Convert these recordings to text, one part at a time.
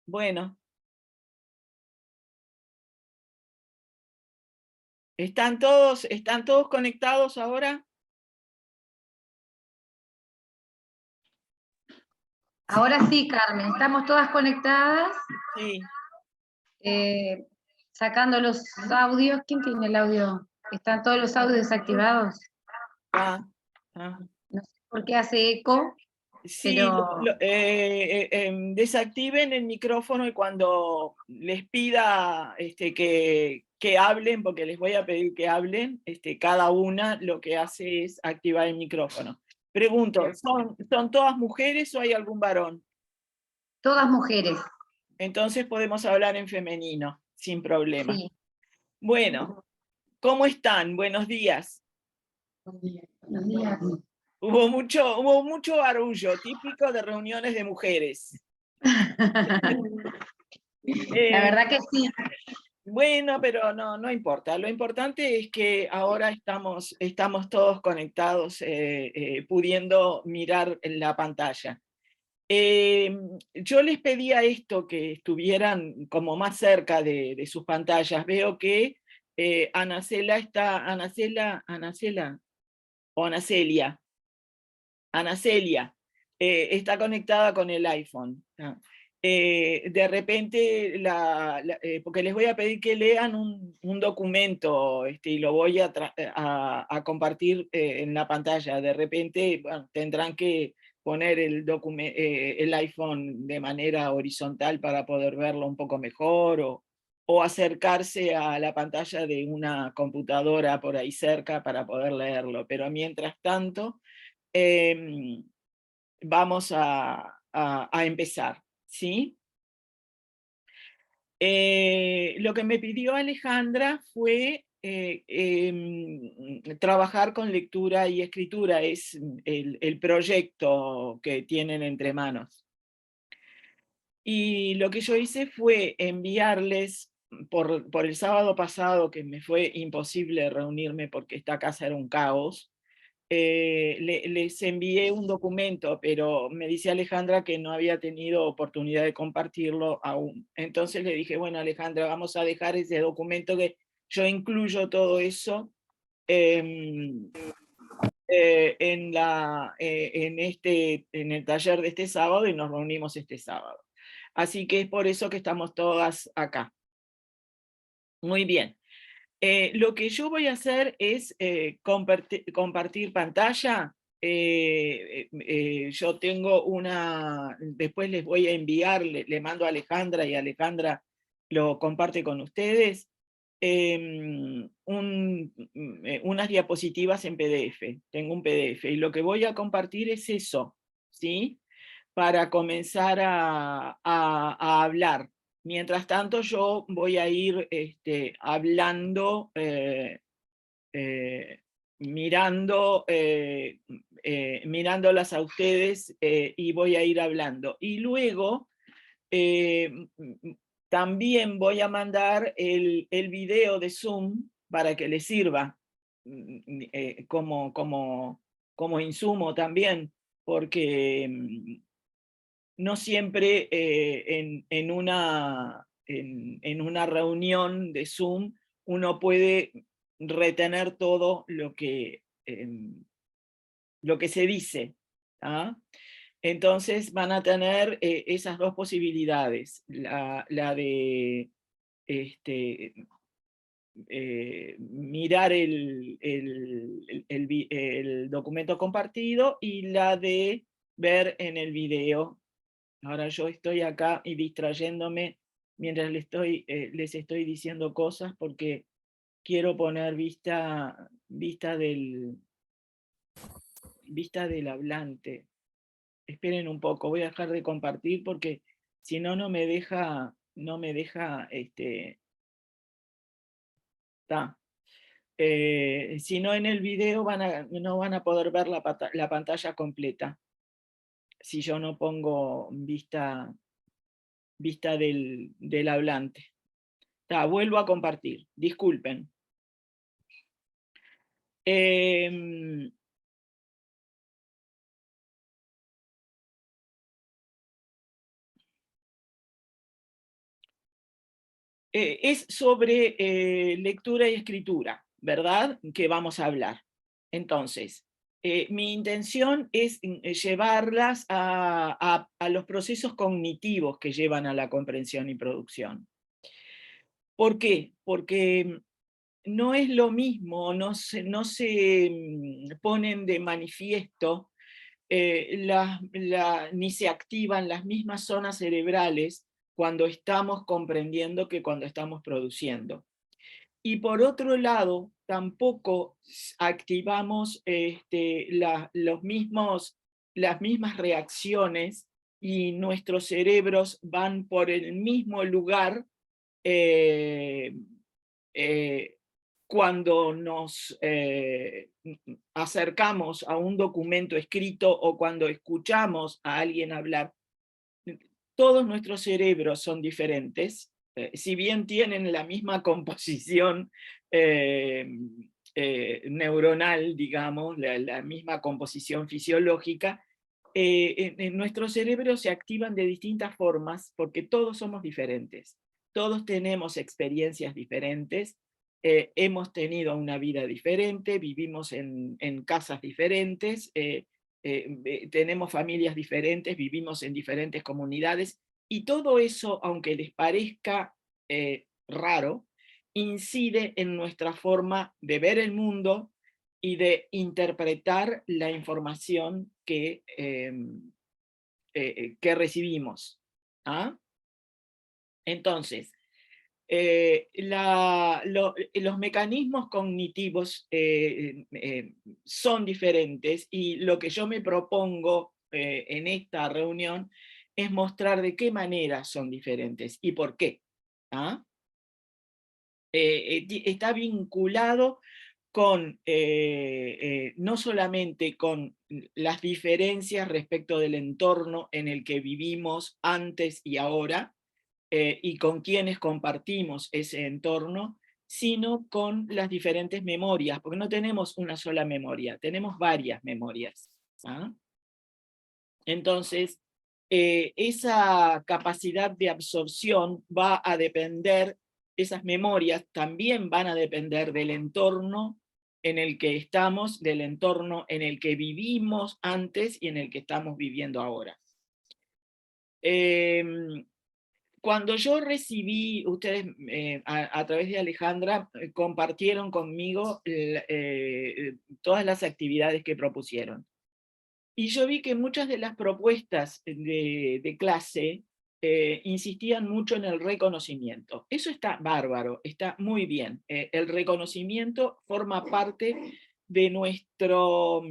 Bueno, están todos conectados ahora? Ahora sí, Carmen, estamos todas conectadas, Sí. eh, sacando los audios. ¿Quién tiene el audio? ¿Están todos los audios desactivados? Ah, ah. No sé por qué hace eco, Sí, pero desactiven el micrófono y cuando les pida que hablen, porque les voy a pedir que hablen, cada una lo que hace es activar el micrófono. Pregunto, ¿son todas mujeres o hay algún varón? todas mujeres. Entonces podemos hablar en femenino, sin problema. Sí. Bueno, ¿cómo están? Buenos días. Buenos días. Hubo mucho barullo, típico de reuniones de mujeres. La Eh, verdad que sí. bueno, pero no importa. Lo importante es que ahora estamos todos conectados, pudiendo mirar en la pantalla. Yo les pedía esto, que estuvieran como más cerca de sus pantallas. Veo que Anacela o Anacelia, está conectada con el iPhone. De repente, porque les voy a pedir que lean un documento, y lo voy a compartir en la pantalla. De repente, bueno, tendrán que poner el iPhone de manera horizontal para poder verlo un poco mejor, o acercarse a la pantalla de una computadora por ahí cerca para poder leerlo. Pero mientras tanto, Em, vamos a empezar, ¿sí? Lo que me pidió Alejandra fue trabajar con lectura y escritura, es el proyecto que tienen entre manos. Y lo que yo hice fue enviarles, por el sábado pasado, que me fue imposible reunirme porque esta casa era un caos, les envié un documento, pero me dice Alejandra que no había tenido oportunidad de compartirlo aún. Entonces le dije, bueno, Alejandra, vamos a dejar ese documento, que yo incluyo todo eso em, en el taller de este sábado, y nos reunimos este sábado. Así que es por eso que estamos todas acá. Muy bien. Lo que yo voy a hacer es compartir pantalla. Yo tengo después les voy a enviar, le mando a Alejandra y Alejandra lo comparte con ustedes, unas diapositivas en PDF. Tengo un PDF y lo que voy a compartir es eso, ¿sí? Para comenzar a hablar. Mientras tanto, yo voy a ir hablando, eh, mirando, mirándolas a ustedes, y voy a ir hablando. Y luego eh, también voy a mandar el video de Zoom para que les sirva como insumo también, porque no siempre en una reunión de Zoom uno puede retener todo lo que se dice. ¿Ah? Entonces van a tener esas dos posibilidades, la de mirar el documento compartido, y la de ver en el video. Ahora yo estoy acá y distrayéndome mientras les estoy diciendo cosas, porque quiero poner vista del hablante. Esperen un poco, voy a dejar de compartir porque si no, no me deja, si no, en el video no van a poder ver la pantalla completa si yo no pongo vista del hablante. Vuelvo a compartir, disculpen. Eh, es sobre lectura y escritura, ¿verdad? Que vamos a hablar. Entonces, mi intención es llevarlas a los procesos cognitivos que llevan a la comprensión y producción. ¿Por qué? Porque no es lo mismo, no se ponen de manifiesto ni se activan las mismas zonas cerebrales cuando estamos comprendiendo que cuando estamos produciendo. Y por otro lado, tampoco activamos las mismas reacciones y nuestros cerebros van por el mismo lugar eh, eh, cuando nos acercamos a un documento escrito o cuando escuchamos a alguien hablar. Todos nuestros cerebros son diferentes, si bien tienen la misma composición eh, neuronal, digamos, la misma composición fisiológica, en nuestros cerebros se activan de distintas formas porque todos somos diferentes, todos tenemos experiencias diferentes, hemos tenido una vida diferente, vivimos en casas diferentes, tenemos familias diferentes, vivimos en diferentes comunidades, y todo eso, aunque les parezca raro, incide en nuestra forma de ver el mundo y de interpretar la información que recibimos. ¿Ah? Entonces, los mecanismos cognitivos son diferentes, y lo que yo me propongo en esta reunión es mostrar de qué manera son diferentes y por qué. ¿Ah? Está vinculado con, no solamente con las diferencias respecto del entorno en el que vivimos antes y ahora, y con quienes compartimos ese entorno, sino con las diferentes memorias, porque no tenemos una sola memoria, tenemos varias memorias. ¿Ah? Entonces, esa capacidad de absorción va a depender, esas memorias también van a depender del entorno en el que estamos, del entorno en el que vivimos antes y en el que estamos viviendo ahora. Cuando yo recibí, ustedes a través de Alejandra compartieron conmigo todas las actividades que propusieron. Y yo vi que muchas de las propuestas de clase insistían mucho en el reconocimiento. Eso está bárbaro, está muy bien. El reconocimiento forma parte de nuestro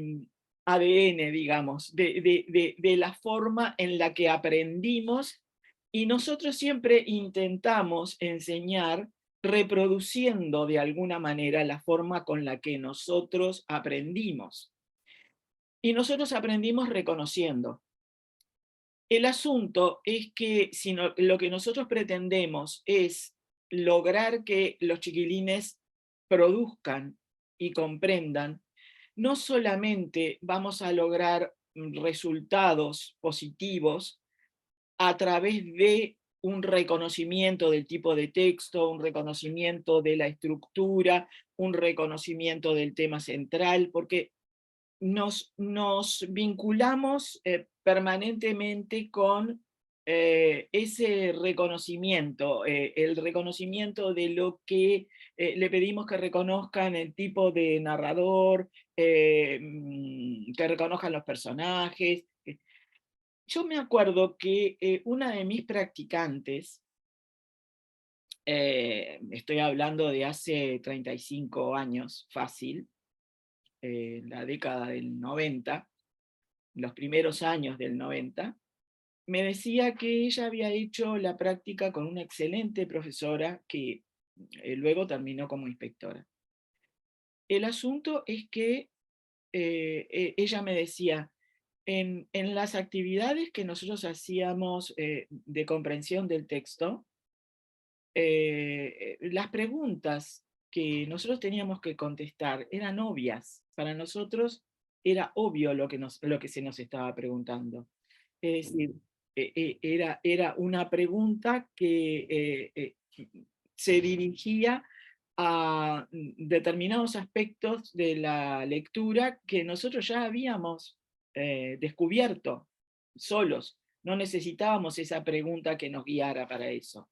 ADN, digamos, de la forma en la que aprendimos, y nosotros siempre intentamos enseñar reproduciendo de alguna manera la forma con la que nosotros aprendimos. Y nosotros aprendimos reconociendo. El asunto es que si lo que nosotros pretendemos es lograr que los chiquilines produzcan y comprendan, no solamente vamos a lograr resultados positivos a través de un reconocimiento del tipo de texto, un reconocimiento de la estructura, un reconocimiento del tema central, porque nos vinculamos permanentemente con ese reconocimiento, el reconocimiento de lo que le pedimos que reconozcan, el tipo de narrador, que reconozcan los personajes. Yo me acuerdo que una de mis practicantes, estoy hablando de hace 35 años, fácil, la década del 90, los primeros años del 90, me decía que ella había hecho la práctica con una excelente profesora que luego terminó como inspectora. El asunto es que ella me decía, en las actividades que nosotros hacíamos de comprensión del texto, las preguntas que nosotros teníamos que contestar eran obvias. Para nosotros era obvio lo que se nos estaba preguntando. Es decir, era una pregunta que se dirigía a determinados aspectos de la lectura que nosotros ya habíamos descubierto solos. No necesitábamos esa pregunta que nos guiara para eso.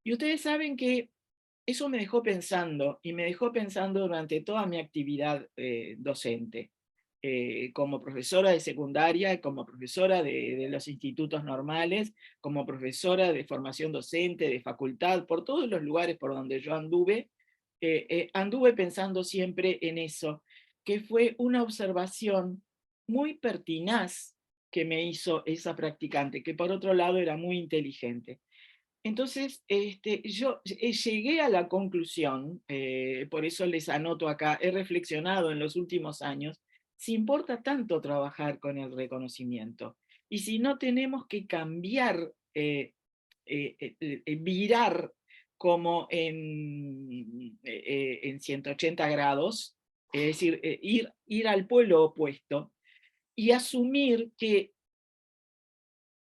Y ustedes saben que eso me dejó pensando, y me dejó pensando durante toda mi actividad docente, como profesora de secundaria, como profesora de los institutos normales, como profesora de formación docente, de facultad, por todos los lugares por donde yo anduve, anduve pensando siempre en eso, que fue una observación muy pertinaz que me hizo esa practicante, que por otro lado era muy inteligente. Entonces, yo llegué a la conclusión, por eso les anoto acá, he reflexionado en los últimos años, si importa tanto trabajar con el reconocimiento, y si no tenemos que cambiar, virar como en 180 grados, es decir, ir al polo opuesto y asumir que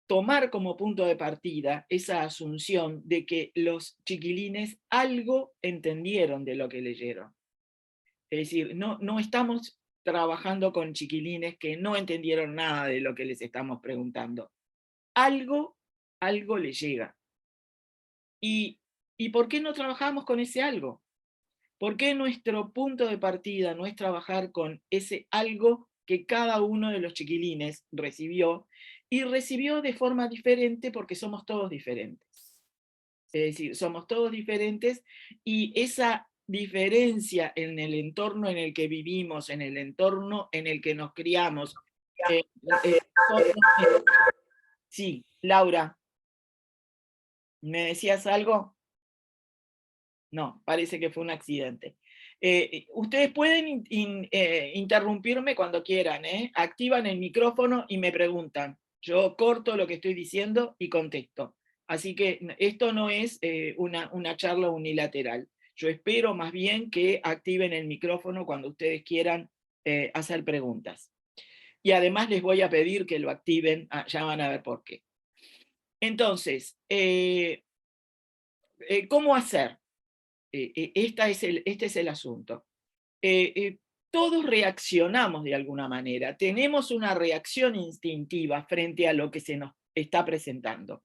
tomar como punto de partida esa asunción de que los chiquilines algo entendieron de lo que leyeron. Es decir, no estamos trabajando con chiquilines que no entendieron nada de lo que les estamos preguntando. Algo les llega. ¿Y por qué no trabajamos con ese algo? ¿Por qué nuestro punto de partida no es trabajar con ese algo que cada uno de los chiquilines recibió, y recibió de forma diferente porque somos todos diferentes? Es decir, somos todos diferentes, y esa diferencia en el entorno en el que vivimos, en el entorno en el que nos criamos. Sí, Laura, ¿me decías algo? No, parece que fue un accidente. Ustedes pueden interrumpirme cuando quieran, ¿eh? Activan el micrófono y me preguntan. Yo corto lo que estoy diciendo y contesto. Así que esto no es una charla unilateral. Yo espero más bien que activen el micrófono cuando ustedes quieran hacer preguntas. Y además les voy a pedir que lo activen, ya van a ver por qué. Entonces, ¿cómo hacer? Este es el asunto. Todos reaccionamos de alguna manera, tenemos una reacción instintiva frente a lo que se nos está presentando.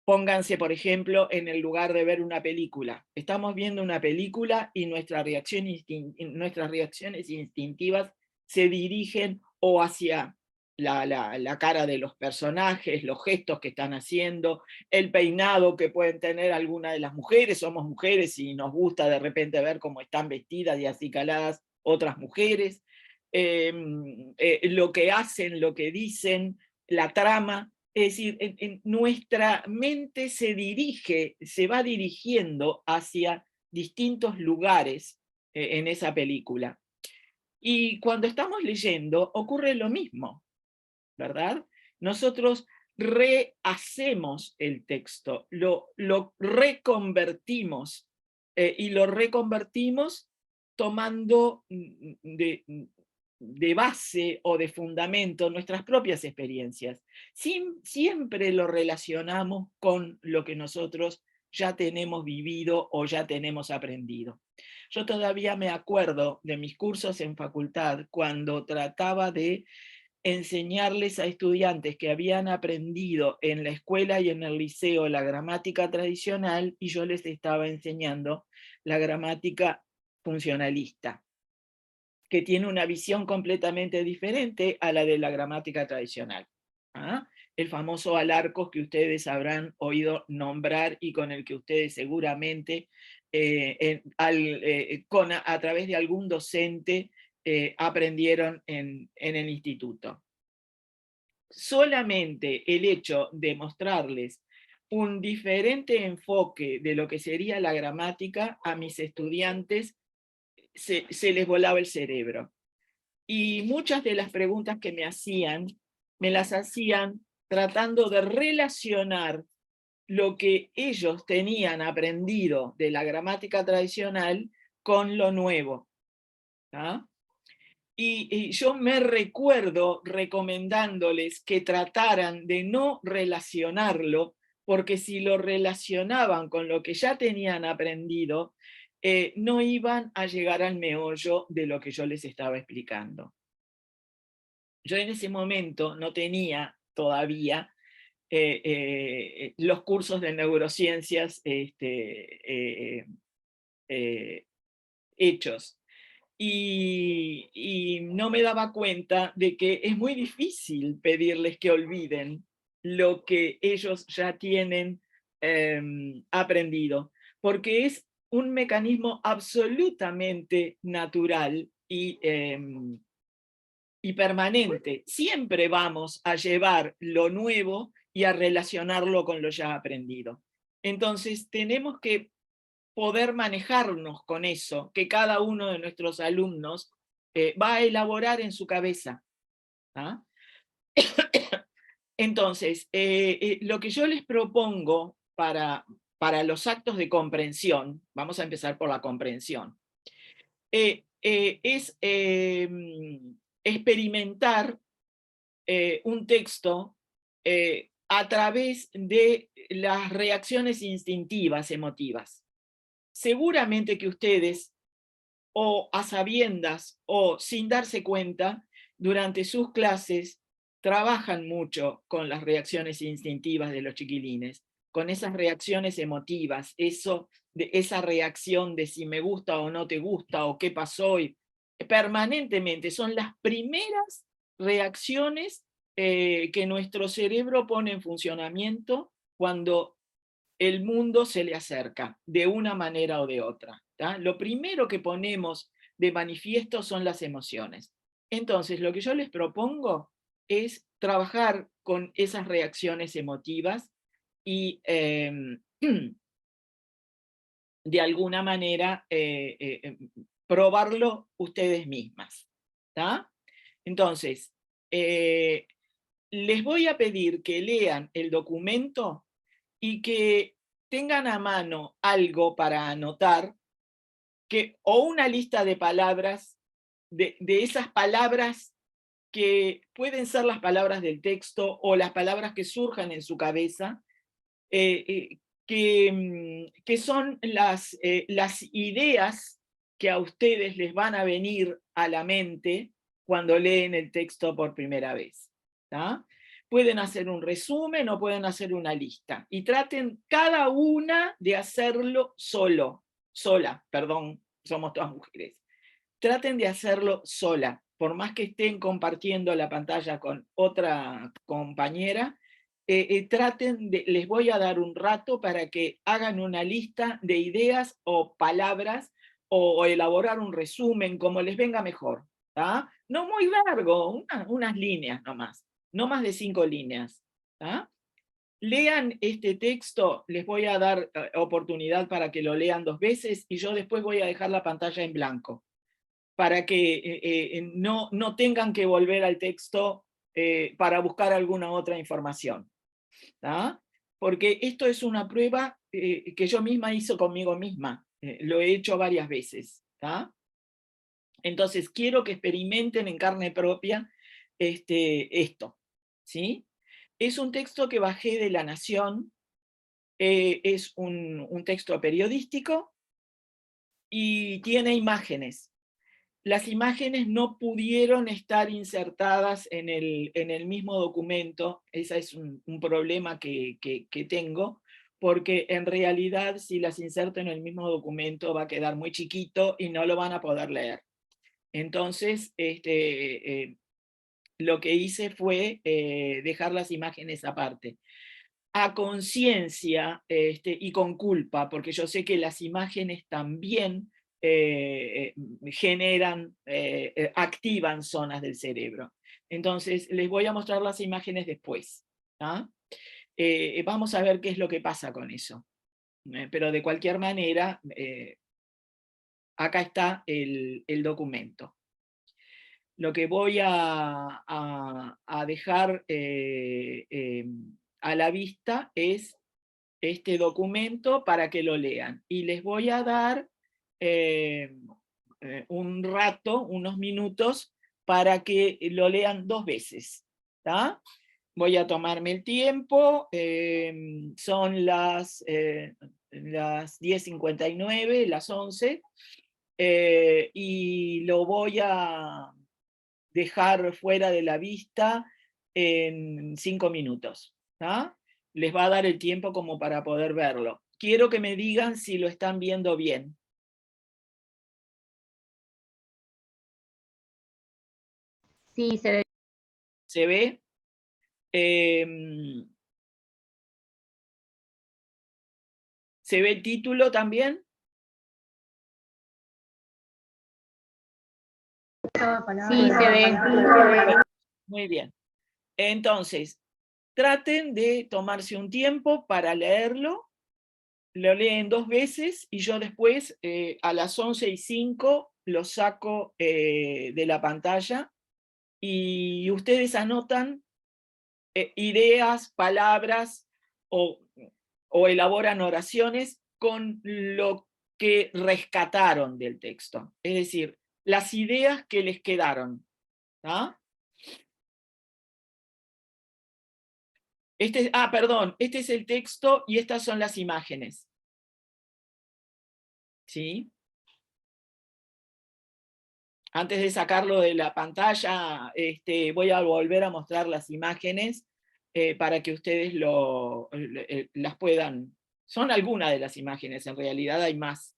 Pónganse, por ejemplo, en el lugar de ver una película. Estamos viendo una película y nuestras reacciones instintivas se dirigen o hacia la cara de los personajes, los gestos que están haciendo, el peinado que pueden tener alguna de las mujeres. Somos mujeres y nos gusta de repente ver cómo están vestidas y acicaladas otras mujeres, lo que hacen, lo que dicen, la trama. Es decir, en nuestra mente se va dirigiendo hacia distintos lugares en esa película. Y cuando estamos leyendo ocurre lo mismo, ¿verdad? Nosotros rehacemos el texto, lo reconvertimos, y lo reconvertimos tomando de base o de fundamento nuestras propias experiencias. Siempre lo relacionamos con lo que nosotros ya tenemos vivido o ya tenemos aprendido. Yo todavía me acuerdo de mis cursos en facultad cuando trataba de enseñarles a estudiantes que habían aprendido en la escuela y en el liceo la gramática tradicional, y yo les estaba enseñando la gramática funcionalista, que tiene una visión completamente diferente a la de la gramática tradicional. El famoso Alarcos, que ustedes habrán oído nombrar y con el que ustedes seguramente a través de algún docente aprendieron en el instituto. Solamente el hecho de mostrarles un diferente enfoque de lo que sería la gramática a mis estudiantes se les volaba el cerebro. Y muchas de las preguntas que me las hacían tratando de relacionar lo que ellos tenían aprendido de la gramática tradicional con lo nuevo. Y yo me recuerdo recomendándoles que trataran de no relacionarlo porque si lo relacionaban con lo que ya tenían aprendido, no iban a llegar al meollo de lo que yo les estaba explicando. Yo en ese momento no tenía todavía los cursos de neurociencias hechos. Y no me daba cuenta de que es muy difícil pedirles que olviden lo que ellos ya tienen aprendido, porque es un mecanismo absolutamente natural y permanente. Siempre vamos a llevar lo nuevo y a relacionarlo con lo ya aprendido. Entonces tenemos que poder manejarnos con eso, que cada uno de nuestros alumnos va a elaborar en su cabeza. ¿Ah? Entonces, lo que yo les propongo para los actos de comprensión, vamos a empezar por la comprensión, es experimentar un texto a través de las reacciones instintivas, emotivas. Seguramente que ustedes, o a sabiendas o sin darse cuenta, durante sus clases trabajan mucho con las reacciones instintivas de los chiquilines, con esas reacciones emotivas, esa reacción de si me gusta o no te gusta, o qué pasó, y permanentemente son las primeras reacciones que nuestro cerebro pone en funcionamiento cuando el mundo se le acerca, de una manera o de otra. ¿tá? Lo primero que ponemos de manifiesto son las emociones. Entonces, lo que yo les propongo es trabajar con esas reacciones emotivas y de alguna manera probarlo ustedes mismas. ¿tá? Entonces, les voy a pedir que lean el documento y que tengan a mano algo para anotar, o una lista de palabras, de esas palabras que pueden ser las palabras del texto o las palabras que surjan en su cabeza, que son las ideas que a ustedes les van a venir a la mente cuando leen el texto por primera vez. ¿tá? Pueden hacer un resumen o pueden hacer una lista. Y traten cada una de hacerlo sola, perdón, somos todas mujeres. Traten de hacerlo sola, por más que estén compartiendo la pantalla con otra compañera, les voy a dar un rato para que hagan una lista de ideas o palabras o elaborar un resumen, como les venga mejor. ¿tá? No muy largo, unas líneas nomás, no más de 5 líneas. ¿tá? Lean este texto, les voy a dar oportunidad para que lo lean 2 veces y yo después voy a dejar la pantalla en blanco, para que no tengan que volver al texto para buscar alguna otra información. ¿tá? Porque esto es una prueba que yo misma hice conmigo misma, lo he hecho varias veces. ¿tá? Entonces quiero que experimenten en carne propia esto. ¿sí? Es un texto que bajé de La Nación, es un texto periodístico y tiene imágenes. Las imágenes no pudieron estar insertadas en el mismo documento, ese es un problema que tengo, porque en realidad si las inserto en el mismo documento va a quedar muy chiquito y no lo van a poder leer. Entonces, lo que hice fue dejar las imágenes aparte. A conciencia y con culpa, porque yo sé que las imágenes también generan, activan zonas del cerebro. Entonces, les voy a mostrar las imágenes después. ¿tá? Vamos a ver qué es lo que pasa con eso. Pero de cualquier manera, acá está el documento. Lo que voy a dejar a la vista es este documento para que lo lean. Y les voy a dar un rato, unos minutos, para que lo lean 2 veces. ¿tá? voy a tomarme el tiempo, son las 10:59, las 11, y lo voy a dejar fuera de la vista en 5 minutos. ¿tá? Les va a dar el tiempo como para poder verlo. Quiero que me digan si lo están viendo bien. Sí, se ve. ¿Se ve? ¿Se ve el título también? Sí, se ve. Muy bien. Entonces, traten de tomarse un tiempo para leerlo. Lo leen 2 veces y yo después a las 11:05 lo saco de la pantalla y ustedes anotan ideas, palabras o, o elaboran oraciones con lo que rescataron del texto. Es decir, las ideas que les quedaron. ¿tá? Perdón, este es el texto y estas son las imágenes. ¿Sí? Antes de sacarlo de la pantalla, voy a volver a mostrar las imágenes para que ustedes las puedan. Son algunas de las imágenes, en realidad hay más.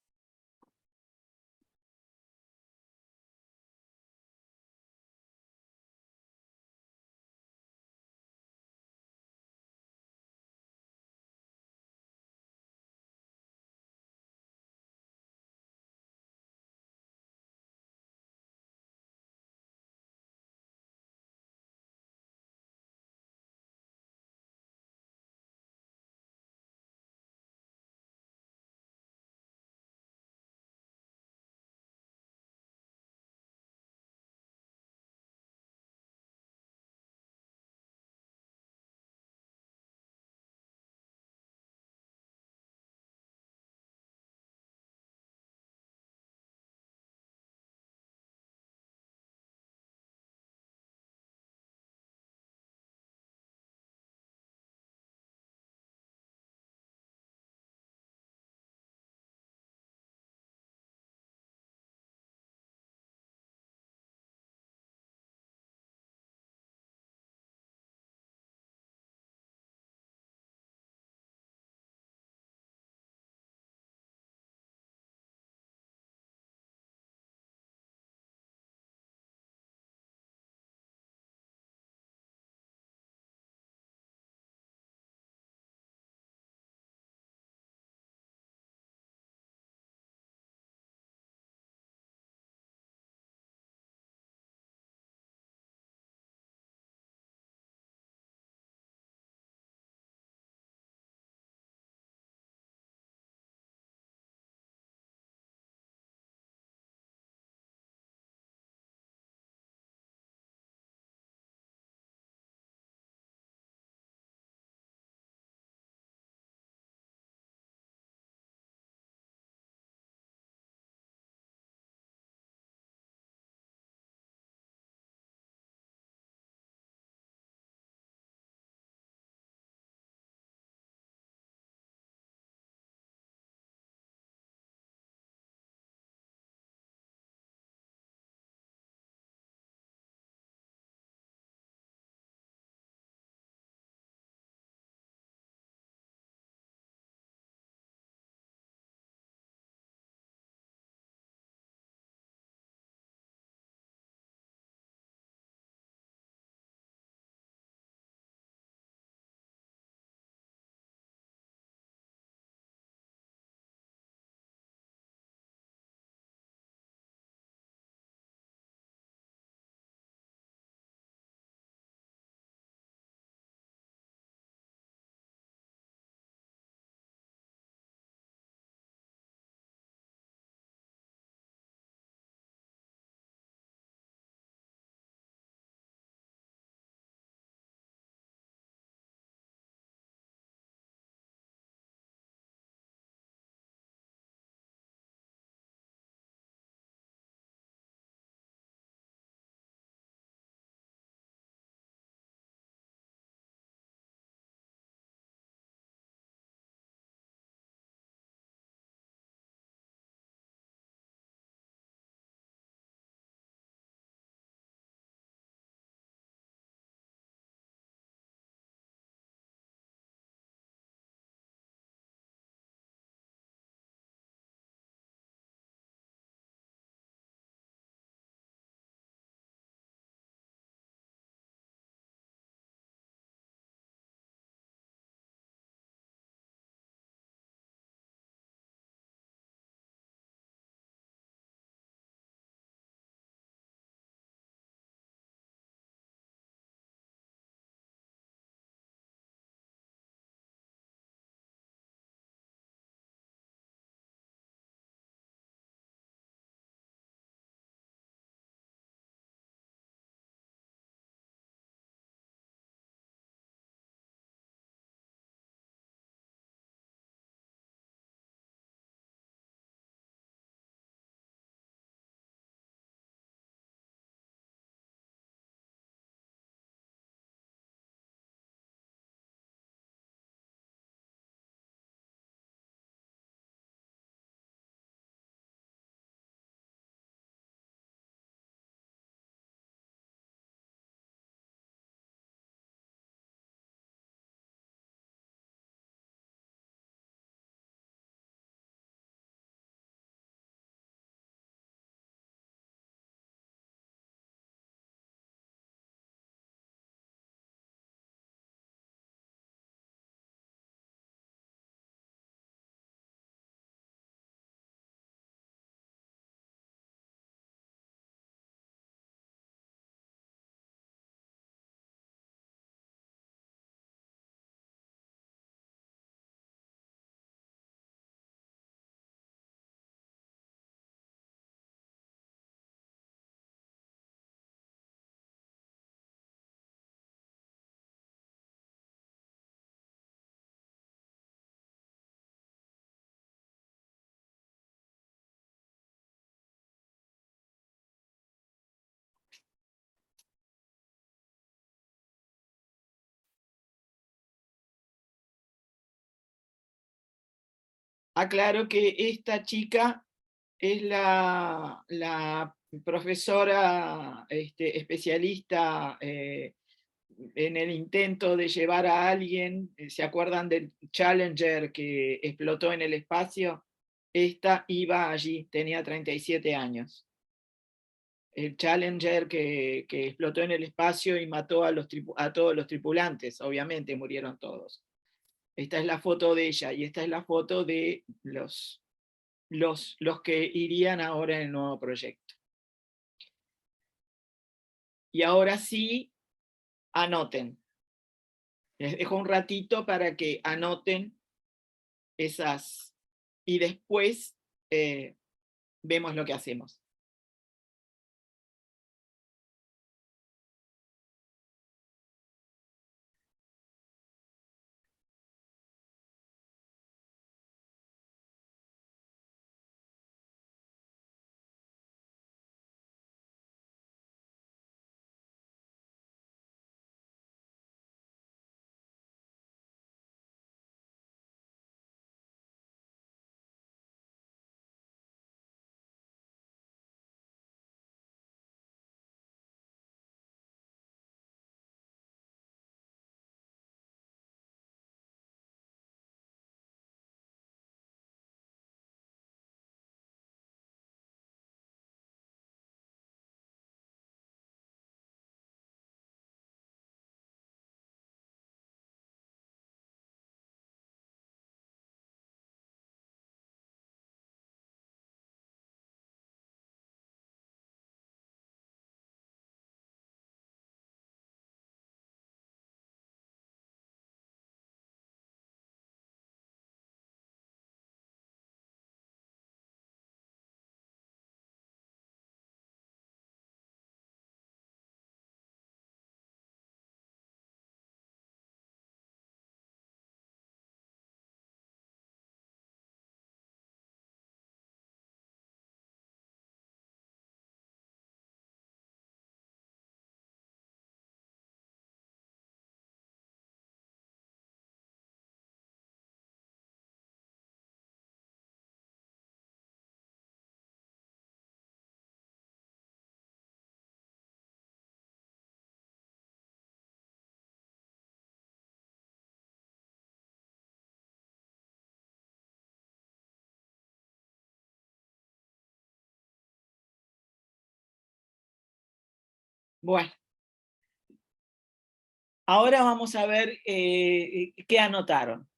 aclaro que esta chica es la profesora especialista en el intento de llevar a alguien, ¿se acuerdan del Challenger que explotó en el espacio? Esta iba allí, tenía 37 años. El Challenger que explotó en el espacio y mató a todos los tripulantes, obviamente murieron todos. Esta es la foto de ella y esta es la foto de los que irían ahora en el nuevo proyecto. Y ahora sí, anoten. Les dejo un ratito para que anoten esas, y después vemos lo que hacemos. Bueno, ahora vamos a ver qué anotaron.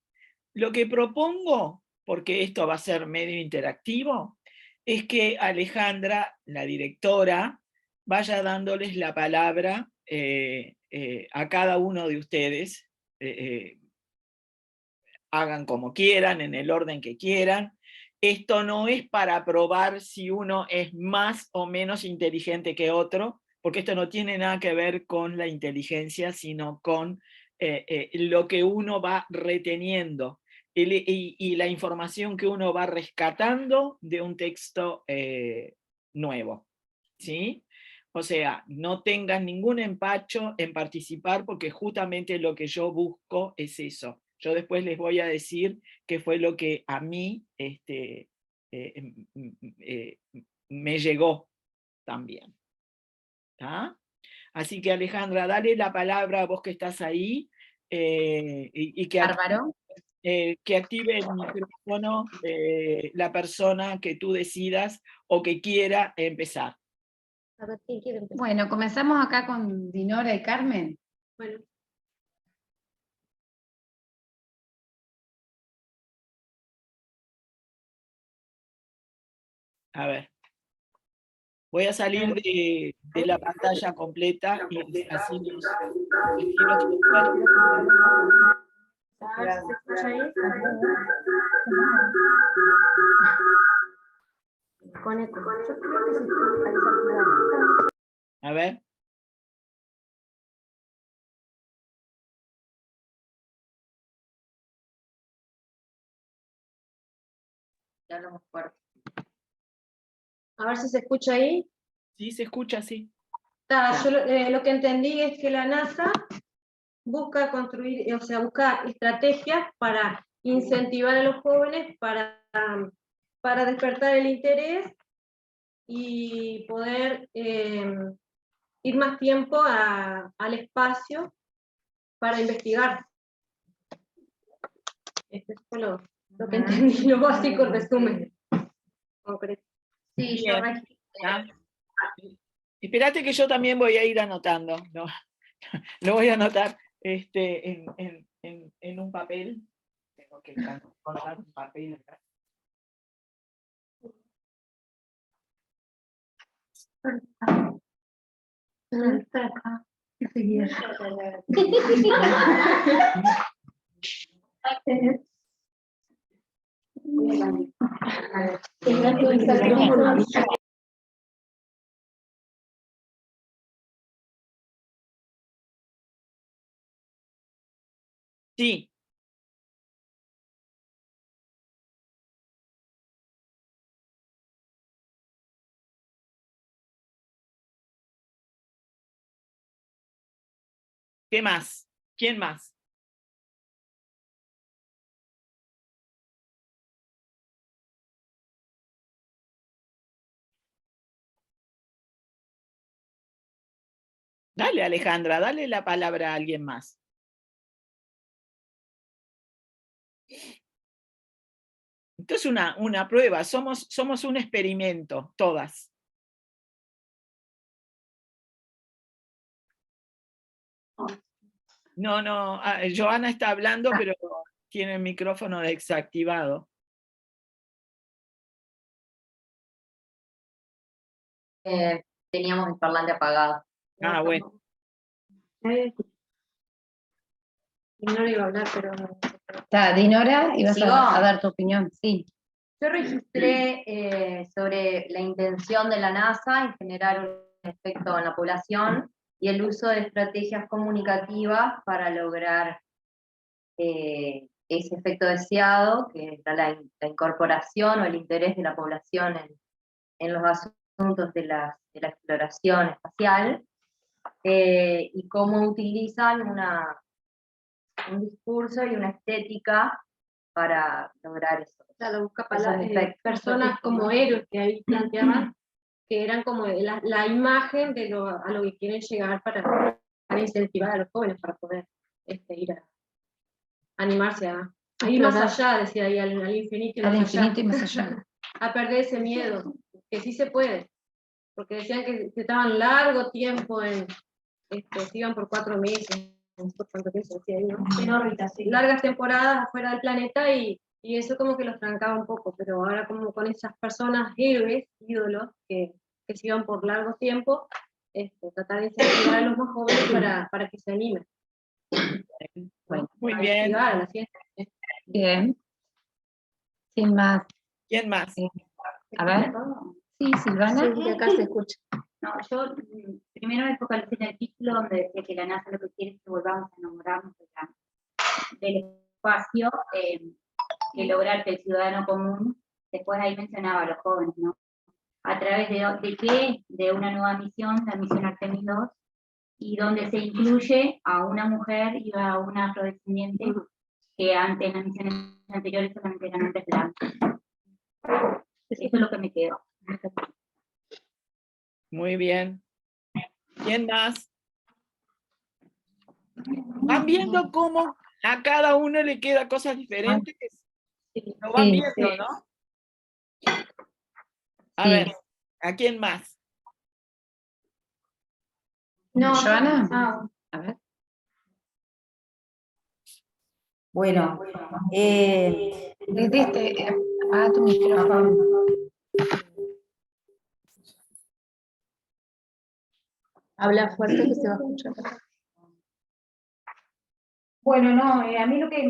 Lo que propongo, porque esto va a ser medio interactivo, es que Alejandra, la directora, vaya dándoles la palabra a cada uno de ustedes. Hagan como quieran, en el orden que quieran. Esto no es para probar si uno es más o menos inteligente que otro, porque esto no tiene nada que ver con la inteligencia, sino con lo que uno va reteniendo y la información que uno va rescatando de un texto nuevo. ¿Sí? O sea, no tengan ningún empacho en participar, porque justamente lo que yo busco es eso. Yo después les voy a decir qué fue lo que a mí me llegó también. ¿Tá? Así que Alejandra, dale la palabra a vos que estás ahí y que Bárbaro. que active el micrófono la persona que tú decidas o que quiera empezar. A ver, ¿quién quiere empezar? Bueno, comenzamos acá con Dinora y Carmen. Bueno. A ver. Voy a salir de la pantalla completa y así los prefiero que ¿Se escucha ahí? Con eco. Yo creo que se escucha. A ver. Ya lo más fuerte. A ver si se escucha ahí. Sí, se escucha, sí. Yo lo que entendí es que la NASA busca construir, o sea, busca estrategias para incentivar a los jóvenes para despertar el interés y poder ir más tiempo al espacio para investigar. Este fue lo que entendí, lo básico, en resumen. Concreto. Sí, Bien. Espérate que yo también voy a ir anotando, ¿no? Lo voy a anotar en un papel. Tengo que encontrar un papel acá. Sí. ¿Qué más? ¿Quién más? Dale, Alejandra, dale la palabra a alguien más. Esto es una prueba, somos un experimento, todas. No, Joana está hablando, pero tiene el micrófono desactivado. Teníamos el parlante apagado. Bueno. Dinora iba a hablar, pero... Está, Dinora, y vas ¿Sigo? a dar tu opinión, sí. Yo registré sobre la intención de la NASA en generar un efecto en la población y el uso de estrategias comunicativas para lograr ese efecto deseado, que es la incorporación o el interés de la población en los asuntos de la exploración espacial, y cómo utilizan un discurso y una estética para lograr eso. Claro, busca efectos, personas como ¿no? héroes que ahí planteaban, que eran como la imagen de a lo que quieren llegar para incentivar a los jóvenes para poder ir a animarse a ir más allá, decía ahí, al infinito y Al más infinito y allá. más allá. A perder ese miedo, que sí se puede, porque decían que estaban largo tiempo se iban por 4 meses, no sé por cuánto tiempo decía ahí, ¿no? En órbita, sí. Largas temporadas afuera del planeta y eso como que los trancaba un poco, pero ahora como con esas personas héroes, ídolos, que se iban por largo tiempo, tratar de incentivar a los más jóvenes para que se animen. Bueno, Muy A bien. investigar a la ciencia. Bien. Sin más. ¿Quién más? A ver. Sí, Silvana. Sí, acá se escucha. No, yo primero me focalicé en el título donde decía que la NASA lo que quiere es que volvamos a enamorarnos del espacio, que lograr que el ciudadano común, después ahí mencionaba a los jóvenes, ¿no? A través de qué, de una nueva misión, la misión Artemis 2, y donde se incluye a una mujer y a una afrodescendiente que antes en las misiones anteriores solamente eran hombres blancos. Eso es lo que me quedó. Muy bien. ¿Quién más? ¿Van viendo cómo a cada uno le queda cosas diferentes? Lo van Sí, viendo, ¿no? A Sí. ver, ¿a quién más? No, Joana. A ver. Bueno, Apaga tu micrófono. habla fuerte que se va a escuchar. bueno, no, a mí lo que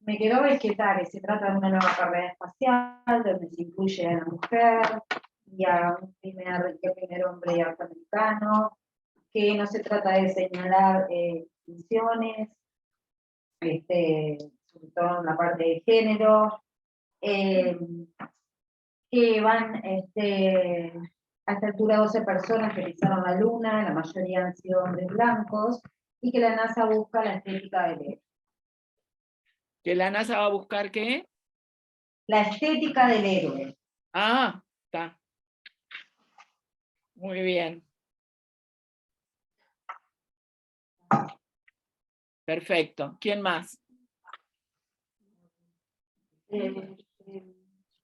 me quedó es que se trata de una nueva carrera espacial donde se incluye a la mujer y a un primer hombre afroamericano, que no se trata de señalar distinciones, sobre todo en la parte de género, que van a esta altura 12 personas que pisaron la luna, la mayoría han sido hombres blancos, y que la NASA busca la estética del héroe. ¿Que la NASA va a buscar qué? La estética del héroe. Ah, está. Muy bien. Perfecto. ¿Quién más?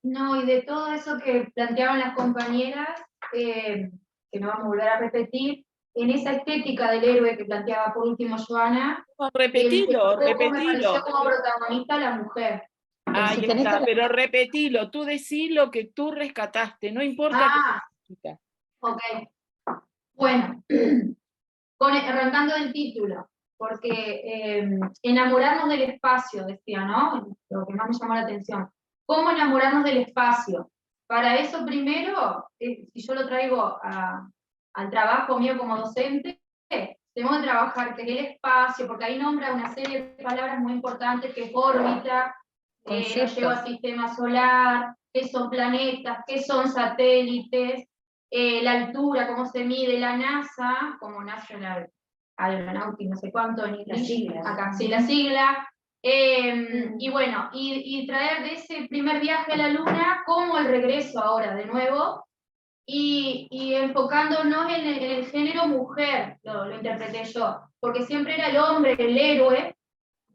No, y de todo eso que planteaban las compañeras, que no vamos a volver a repetir, en esa estética del héroe que planteaba por último Joana, No, el repetilo, poco me repetilo. pareció como protagonista la mujer. Ahí si tenés está, que- pero repetilo. Tú decís lo que tú rescataste, no importa Ah, qué. ok. Bueno, arrancando del título, porque enamorarnos del espacio, decía, ¿no? Lo que más me llamó la atención. ¿Cómo enamorarnos del espacio? Para eso primero, si yo lo traigo al trabajo mío como docente, tenemos que trabajar que es el espacio, porque ahí nombra una serie de palabras muy importantes, que es órbita, lo llevo al sistema solar, qué son planetas, qué son satélites, la altura, cómo se mide la NASA, como National Aeronautic, no sé cuánto en inglés, acá, sí, la sigla. Y bueno, y traer de ese primer viaje a la Luna como el regreso ahora de nuevo, y enfocándonos en el género mujer, lo interpreté yo, porque siempre era el hombre, el héroe,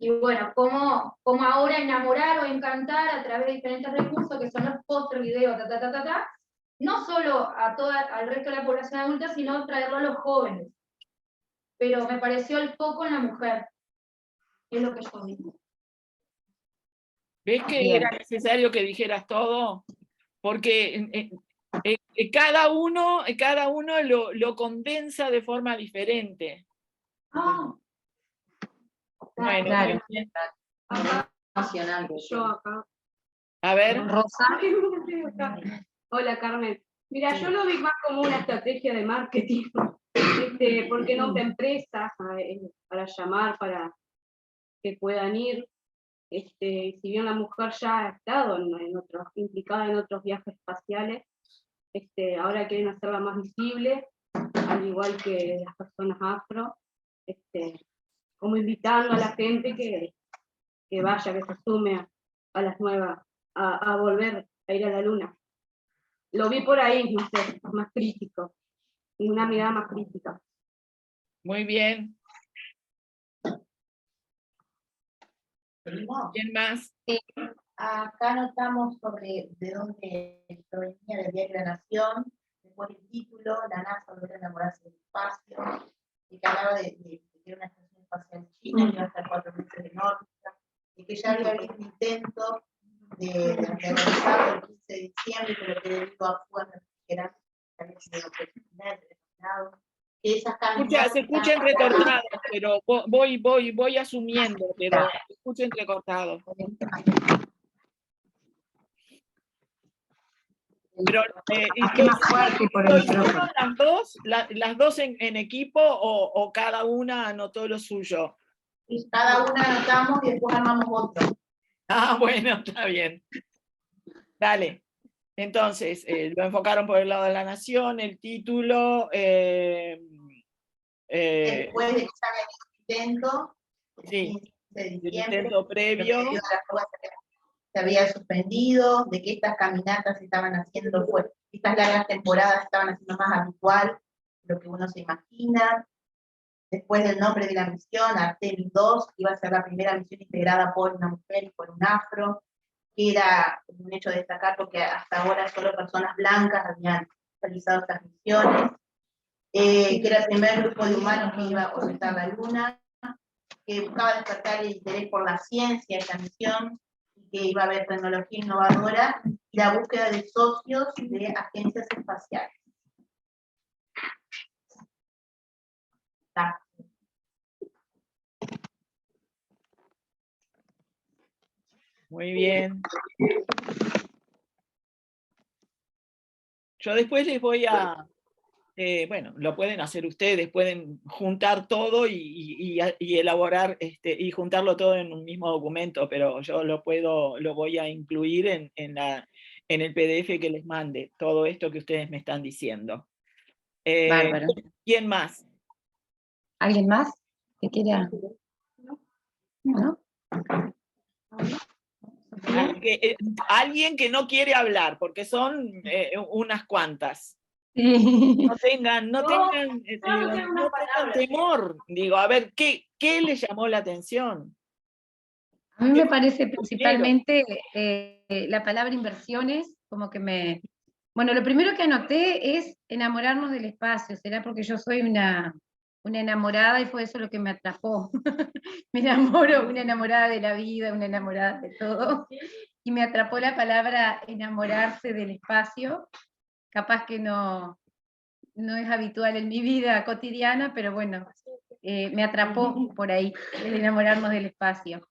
y bueno, cómo ahora enamorar o encantar a través de diferentes recursos que son los póster, videos, no solo al resto de la población adulta, sino traerlo a los jóvenes. Pero me pareció el foco en la mujer, es lo que yo digo. ¿Ves que Bien. era necesario que dijeras todo? Porque cada uno lo condensa de forma diferente. Ah, Bueno, Claro. muy bien. Emocional. Yo acá. A ver, Rosa. Hola Carmen. Mira, yo lo vi más como una estrategia de marketing, porque no te empresas para llamar, para que puedan ir. Si bien la mujer ya ha estado implicada en otros viajes espaciales, ahora quieren hacerla más visible, al igual que las personas afro, como invitando a la gente que vaya, que se sume a las nuevas, a volver a ir a la luna. Lo vi por ahí, no sé, más crítico, una mirada más crítica. muy bien. ¿Quién más? Acá notamos sobre de dónde provenía del diario La Nación, después el título, la NASA volver a enamorarse del espacio, y que hablaba de que era una estación espacial china, que iba a estar 4 meses en órbita, y que ya había habido un intento de realizarlo el 15 de diciembre, pero que debido a fugas refrigerantes había sido terminado. Se escucha entrecortado, pero voy asumiendo, pero se escucha entrecortado. Pero, Más fuerte por el micrófono. ¿Las dos en equipo o cada una anotó lo suyo? Cada una anotamos y después armamos otro. Ah, bueno, está bien. Dale. Entonces, lo enfocaron por el lado de La Nación, el título. Después de que ya había habido un intento, Sí, de el diciembre, intento previo. debido a las fugas se había suspendido, de que estas caminatas se estaban haciendo, estas largas temporadas estaban haciendo más habitual lo que uno se imagina. Después del nombre de la misión, Artemis 2, iba a ser la primera misión integrada por una mujer y por un afro, que era un hecho de destacar porque hasta ahora solo personas blancas habían realizado estas misiones, que era el primer grupo de humanos que iba a orbitar la Luna, que buscaba despertar el interés por la ciencia, esta misión, y que iba a haber tecnología innovadora, y la búsqueda de socios de agencias espaciales. Muy bien. Yo después les voy a... bueno, lo pueden hacer ustedes, pueden juntar todo y elaborar, y juntarlo todo en un mismo documento, pero yo lo voy a incluir en el PDF que les mande, todo esto que ustedes me están diciendo. Bárbaro. ¿Quién más? ¿Alguien más que quiera? ¿No? Alguien que no quiere hablar, porque son unas cuantas. Sí. No tengan, no No, tengan, solo digo, tengo una no tengan palabra. temor. Digo, a ver, ¿qué le llamó la atención? A mí me parece Quiero. principalmente la palabra inversiones, como que me... Bueno, lo primero que anoté es enamorarnos del espacio, será porque yo soy una enamorada y fue eso lo que me atrapó. Me enamoro, una enamorada de la vida, una enamorada de todo, y me atrapó la palabra enamorarse del espacio, capaz que no es habitual en mi vida cotidiana, pero bueno, me atrapó por ahí, el enamorarnos del espacio.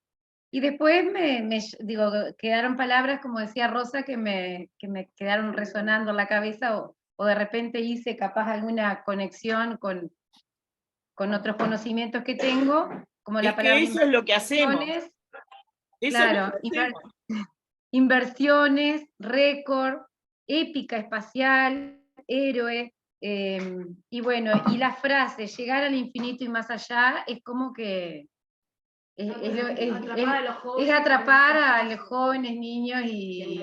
Y después digo, quedaron palabras, como decía Rosa, que me quedaron resonando en la cabeza, o de repente hice capaz alguna conexión con otros conocimientos que tengo, como la Es que palabra eso es lo que hacemos. inversiones, Eso es lo claro, que hacemos. inversiones, récord, épica espacial, héroe, y bueno, y la frase, llegar al infinito y más allá, es como que es atrapar a los jóvenes, niños, y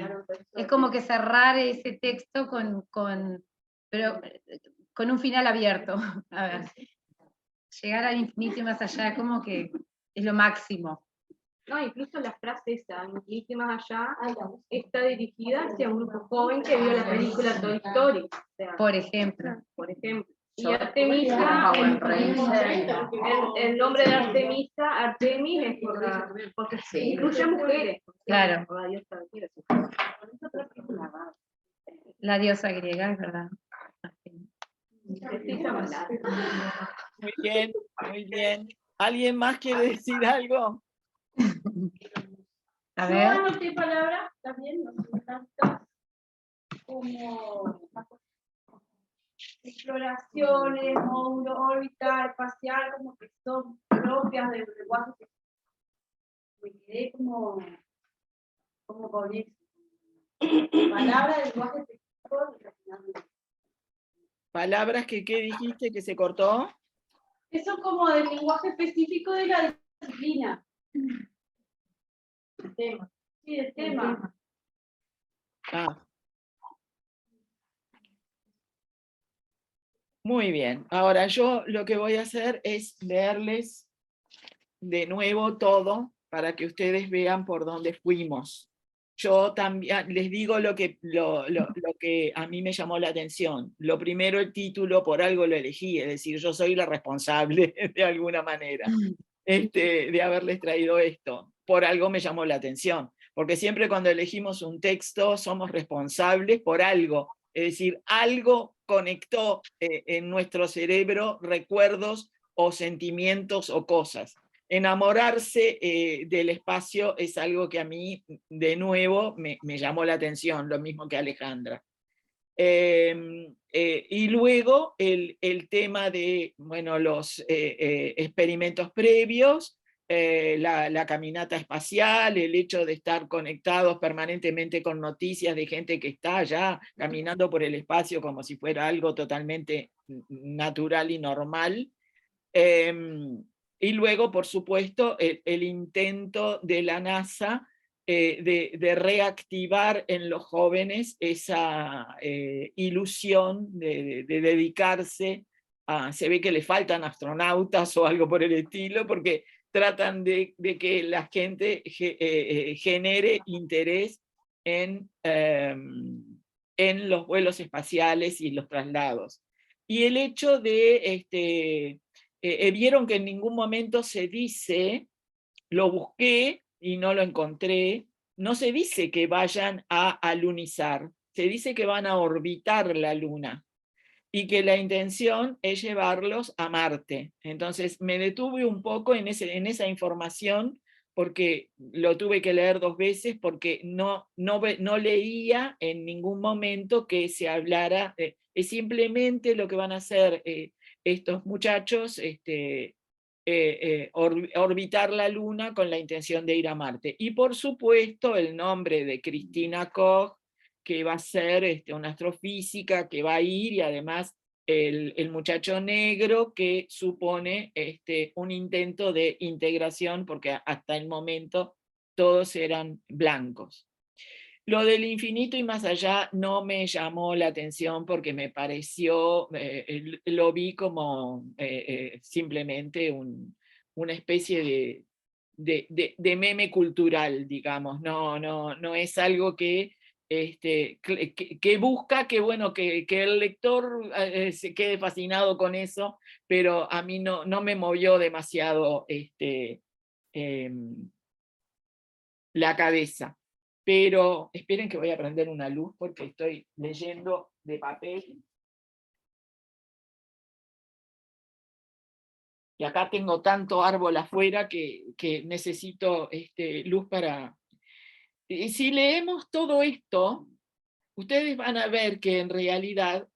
es como que cerrar ese texto pero con un final abierto. A ver, llegar al infinito y más allá, como que es lo máximo. No, incluso la frase esa, infinito y más allá, está dirigida hacia un grupo joven que vio la película Toy Story. O sea, Por ejemplo. Y Artemisa, el nombre de Artemis es porque incluye mujeres. Claro. La diosa griega, es verdad. Muy bien, muy bien. ¿Alguien más quiere decir algo? A Yo ver. anoté palabras también, no sé tantas, como exploraciones, módulo, órbita, espacial, como que son propias del lenguaje. Me quedé como con eso. Palabras del lenguaje específico. Palabras que, ¿qué dijiste que se cortó? Eso como del lenguaje específico de la disciplina. El tema. Sí, el tema. Ah. Muy bien. Ahora yo lo que voy a hacer es leerles de nuevo todo para que ustedes vean por dónde fuimos. Yo también les digo lo que a mí me llamó la atención. Lo primero, el título, por algo lo elegí, es decir, yo soy la responsable de alguna manera de haberles traído esto. Por algo me llamó la atención, porque siempre cuando elegimos un texto somos responsables por algo, es decir, algo conectó en nuestro cerebro recuerdos o sentimientos o cosas. Enamorarse del espacio es algo que a mí, de nuevo, me llamó la atención, lo mismo que a Alejandra. Y luego el tema de bueno, los experimentos previos, la caminata espacial, el hecho de estar conectados permanentemente con noticias de gente que está allá caminando por el espacio como si fuera algo totalmente natural y normal. Y luego, por supuesto, el intento de la NASA de reactivar en los jóvenes esa ilusión de dedicarse a... Se ve que le faltan astronautas o algo por el estilo, porque tratan de que la gente genere interés en los vuelos espaciales y los traslados. Y el hecho de... vieron que en ningún momento se dice, lo busqué y no lo encontré, no se dice que vayan a alunizar, se dice que van a orbitar la Luna y que la intención es llevarlos a Marte. Entonces me detuve un poco en esa información porque lo tuve que leer 2 veces porque no leía en ningún momento que se hablara, es simplemente lo que van a hacer estos muchachos, orbitar la Luna con la intención de ir a Marte. Y por supuesto el nombre de Christina Koch, que va a ser una astrofísica, que va a ir, y además el muchacho negro, que supone un intento de integración, porque hasta el momento todos eran blancos. Lo del infinito y más allá no me llamó la atención porque me pareció, lo vi como simplemente una especie de meme cultural, digamos. No es algo que busca que, bueno, que el lector se quede fascinado con eso, pero a mí no me movió demasiado la cabeza. Pero esperen que voy a prender una luz porque estoy leyendo de papel. Y acá tengo tanto árbol afuera que necesito luz para... Y si leemos todo esto, ustedes van a ver que en realidad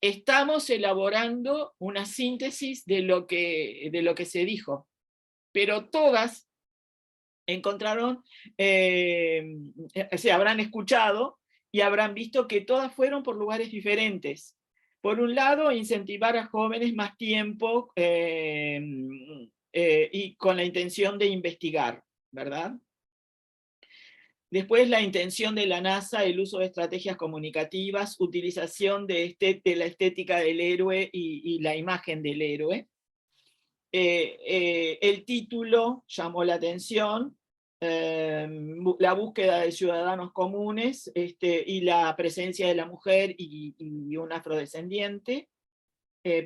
estamos elaborando una síntesis de lo que se dijo. Pero todas encontraron, se habrán escuchado y habrán visto que todas fueron por lugares diferentes. Por un lado, incentivar a jóvenes más tiempo y con la intención de investigar, ¿verdad? Después, la intención de la NASA, el uso de estrategias comunicativas, utilización de la estética del héroe y la imagen del héroe. El título llamó la atención, la búsqueda de ciudadanos comunes y la presencia de la mujer y un afrodescendiente.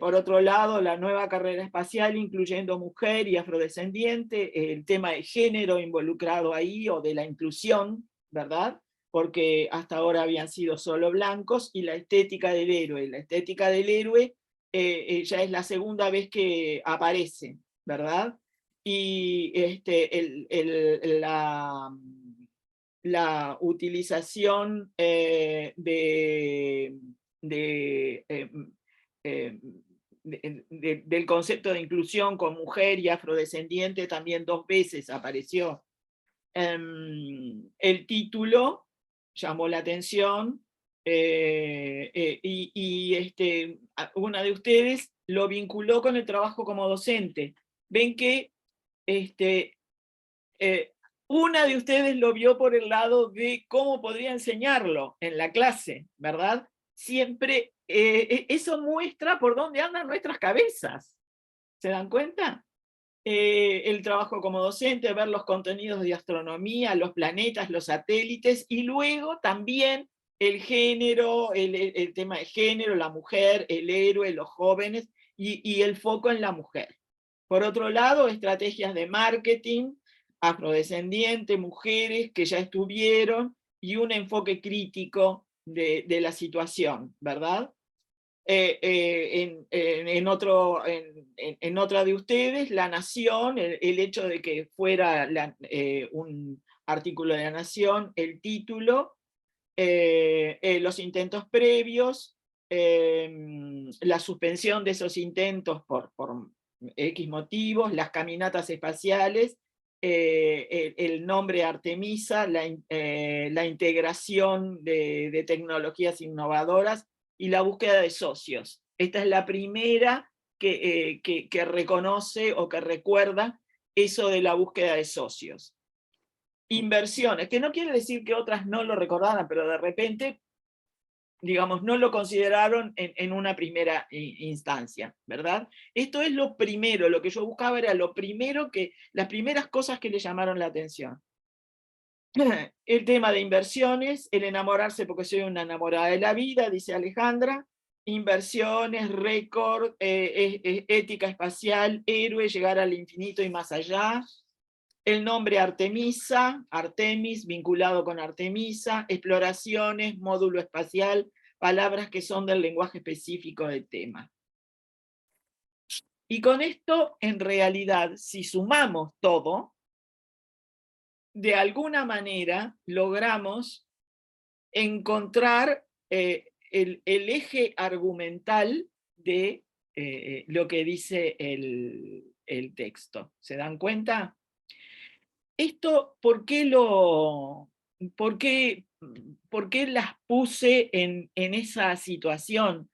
Por otro lado, la nueva carrera espacial incluyendo mujer y afrodescendiente, el tema de género involucrado ahí, o de la inclusión, ¿verdad? Porque hasta ahora habían sido solo blancos, y la estética del héroe. La estética del héroe ya es la segunda vez que aparece, ¿verdad? Y la utilización del concepto de inclusión con mujer y afrodescendiente también 2 veces apareció. El título llamó la atención, una de ustedes lo vinculó con el trabajo como docente. Ven que una de ustedes lo vio por el lado de cómo podría enseñarlo en la clase, ¿verdad? Siempre eso muestra por dónde andan nuestras cabezas. ¿Se dan cuenta? El trabajo como docente, ver los contenidos de astronomía, los planetas, los satélites, y luego también el género, el tema de género, la mujer, el héroe, los jóvenes, y el foco en la mujer. Por otro lado, estrategias de marketing, afrodescendiente, mujeres que ya estuvieron, y un enfoque crítico de la situación, ¿verdad? En otra de ustedes, La Nación, el hecho de que fuera un artículo de La Nación, el título, los intentos previos, la suspensión de esos intentos por X motivos, las caminatas espaciales, el nombre Artemisa, la integración de tecnologías innovadoras y la búsqueda de socios. Esta es la primera que reconoce o que recuerda eso de la búsqueda de socios. Inversiones, que no quiere decir que otras no lo recordaran, pero de repente, digamos, no lo consideraron en una primera instancia, ¿verdad? Esto es lo primero, lo que yo buscaba era lo primero las primeras cosas que le llamaron la atención. El tema de inversiones, el enamorarse porque soy una enamorada de la vida, dice Alejandra, inversiones, récord, ética espacial, héroe, llegar al infinito y más allá, el nombre Artemisa, Artemis, vinculado con Artemisa, exploraciones, módulo espacial, palabras que son del lenguaje específico del tema. Y con esto, en realidad, si sumamos todo, de alguna manera logramos encontrar el eje argumental de lo que dice el texto. ¿Se dan cuenta? Esto, ¿por qué las puse en esa situación?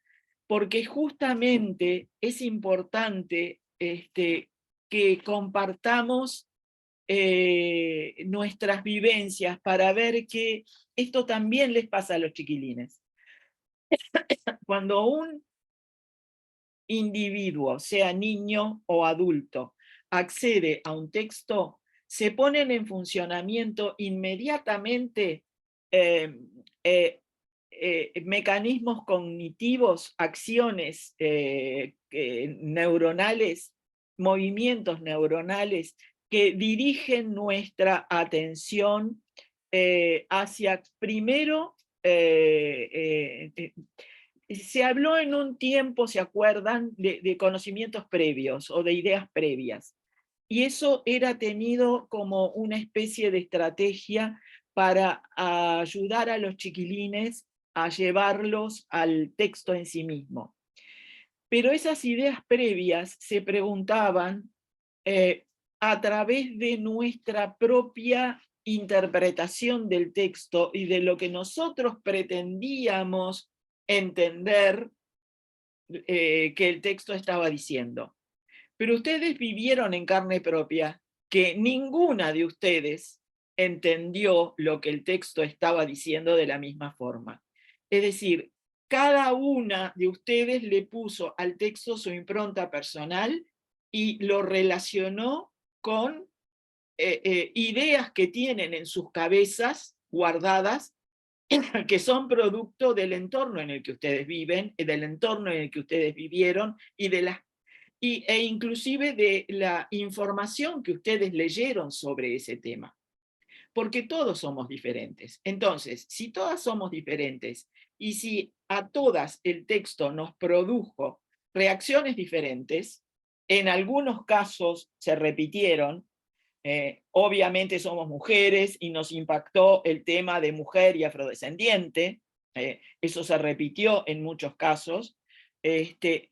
Porque justamente es importante que compartamos nuestras vivencias para ver que esto también les pasa a los chiquilines. Cuando un individuo, sea niño o adulto, accede a un texto, se ponen en funcionamiento inmediatamente mecanismos cognitivos, acciones neuronales, movimientos neuronales que dirigen nuestra atención hacia, primero, se habló en un tiempo, ¿se acuerdan?, de conocimientos previos o de ideas previas. Y eso era tenido como una especie de estrategia para ayudar a los chiquilines a llevarlos al texto en sí mismo. Pero esas ideas previas se preguntaban a través de nuestra propia interpretación del texto y de lo que nosotros pretendíamos entender que el texto estaba diciendo. Pero ustedes vivieron en carne propia que ninguna de ustedes entendió lo que el texto estaba diciendo de la misma forma. Es decir, cada una de ustedes le puso al texto su impronta personal y lo relacionó con ideas que tienen en sus cabezas guardadas, que son producto del entorno en el que ustedes viven, del entorno en el que ustedes vivieron e inclusive de la información que ustedes leyeron sobre ese tema. Porque todos somos diferentes. Entonces, si todas somos diferentes y si a todas el texto nos produjo reacciones diferentes, en algunos casos se repitieron. Obviamente somos mujeres y nos impactó el tema de mujer y afrodescendiente, eso se repitió en muchos casos. Hay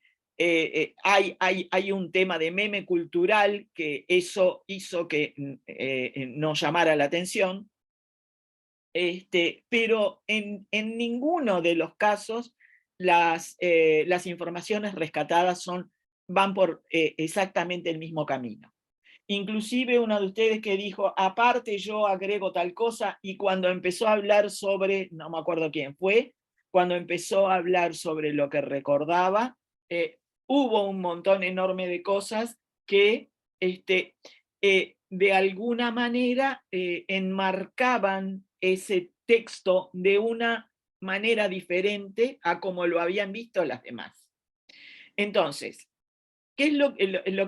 un tema de meme cultural que eso hizo que nos llamara la atención, pero en ninguno de los casos las informaciones rescatadas van por exactamente el mismo camino. Inclusive una de ustedes que dijo, aparte yo agrego tal cosa, y cuando empezó a hablar sobre, no me acuerdo quién fue, cuando empezó a hablar sobre lo que recordaba, hubo un montón enorme de cosas que de alguna manera enmarcaban ese texto de una manera diferente a como lo habían visto las demás. Entonces, ¿qué es lo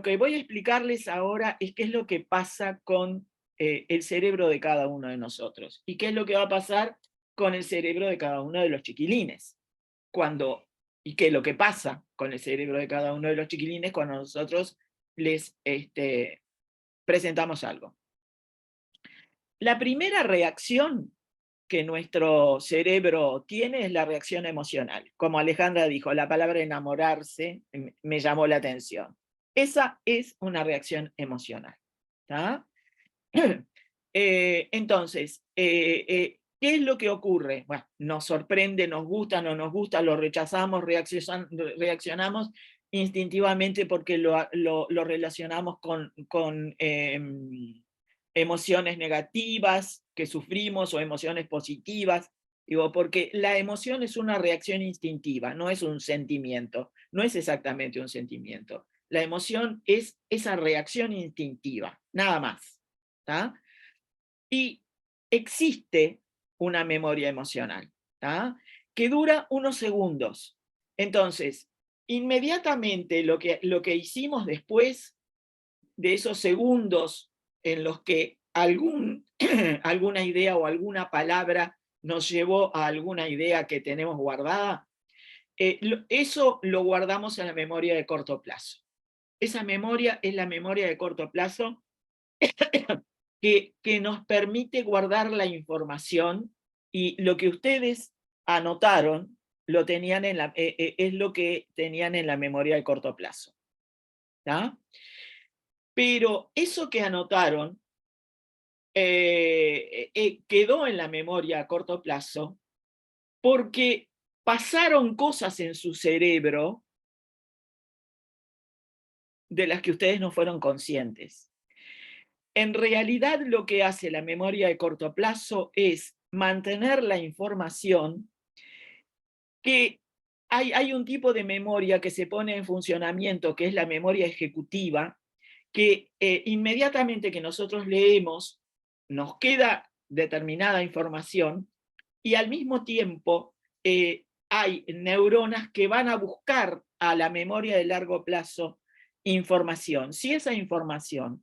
que voy a explicarles ahora? Es qué es lo que pasa con el cerebro de cada uno de nosotros y qué es lo que va a pasar con el cerebro de cada uno de los chiquilines. Y qué es lo que pasa con el cerebro de cada uno de los chiquilines cuando nosotros les presentamos algo. La primera reacción que nuestro cerebro tiene es la reacción emocional. Como Alejandra dijo, la palabra enamorarse me llamó la atención. Esa es una reacción emocional. Entonces, ¿qué es lo que ocurre? Bueno, nos sorprende, nos gusta, no nos gusta, lo rechazamos, reaccionamos instintivamente porque lo relacionamos con emociones negativas que sufrimos o emociones positivas. Digo, porque la emoción es una reacción instintiva, no es un sentimiento, no es exactamente un sentimiento. La emoción es esa reacción instintiva, nada más. ¿Tá? Y existe una memoria emocional, ¿tá? Que dura unos segundos. Entonces, inmediatamente lo que hicimos después de esos segundos en los que alguna idea o alguna palabra nos llevó a alguna idea que tenemos guardada, eso lo guardamos en la memoria de corto plazo. Esa memoria es la memoria de corto plazo que nos permite guardar la información, y lo que ustedes anotaron es lo que tenían en la memoria de corto plazo. ¿Tá? Pero eso que anotaron quedó en la memoria a corto plazo porque pasaron cosas en su cerebro de las que ustedes no fueron conscientes. En realidad lo que hace la memoria de corto plazo es mantener la información, que hay un tipo de memoria que se pone en funcionamiento, que es la memoria ejecutiva, que inmediatamente que nosotros leemos, nos queda determinada información, y al mismo tiempo hay neuronas que van a buscar a la memoria de largo plazo información. Si esa información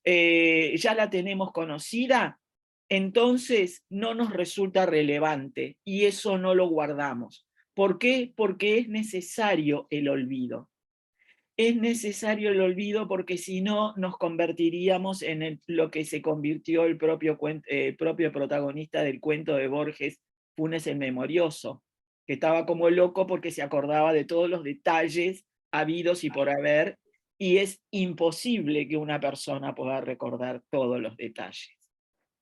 ya la tenemos conocida, entonces no nos resulta relevante y eso no lo guardamos. ¿Por qué? Porque es necesario el olvido. Es necesario el olvido porque si no nos convertiríamos en lo que se convirtió el propio protagonista del cuento de Borges, Funes el Memorioso, que estaba como loco porque se acordaba de todos los detalles habidos y por haber, y es imposible que una persona pueda recordar todos los detalles.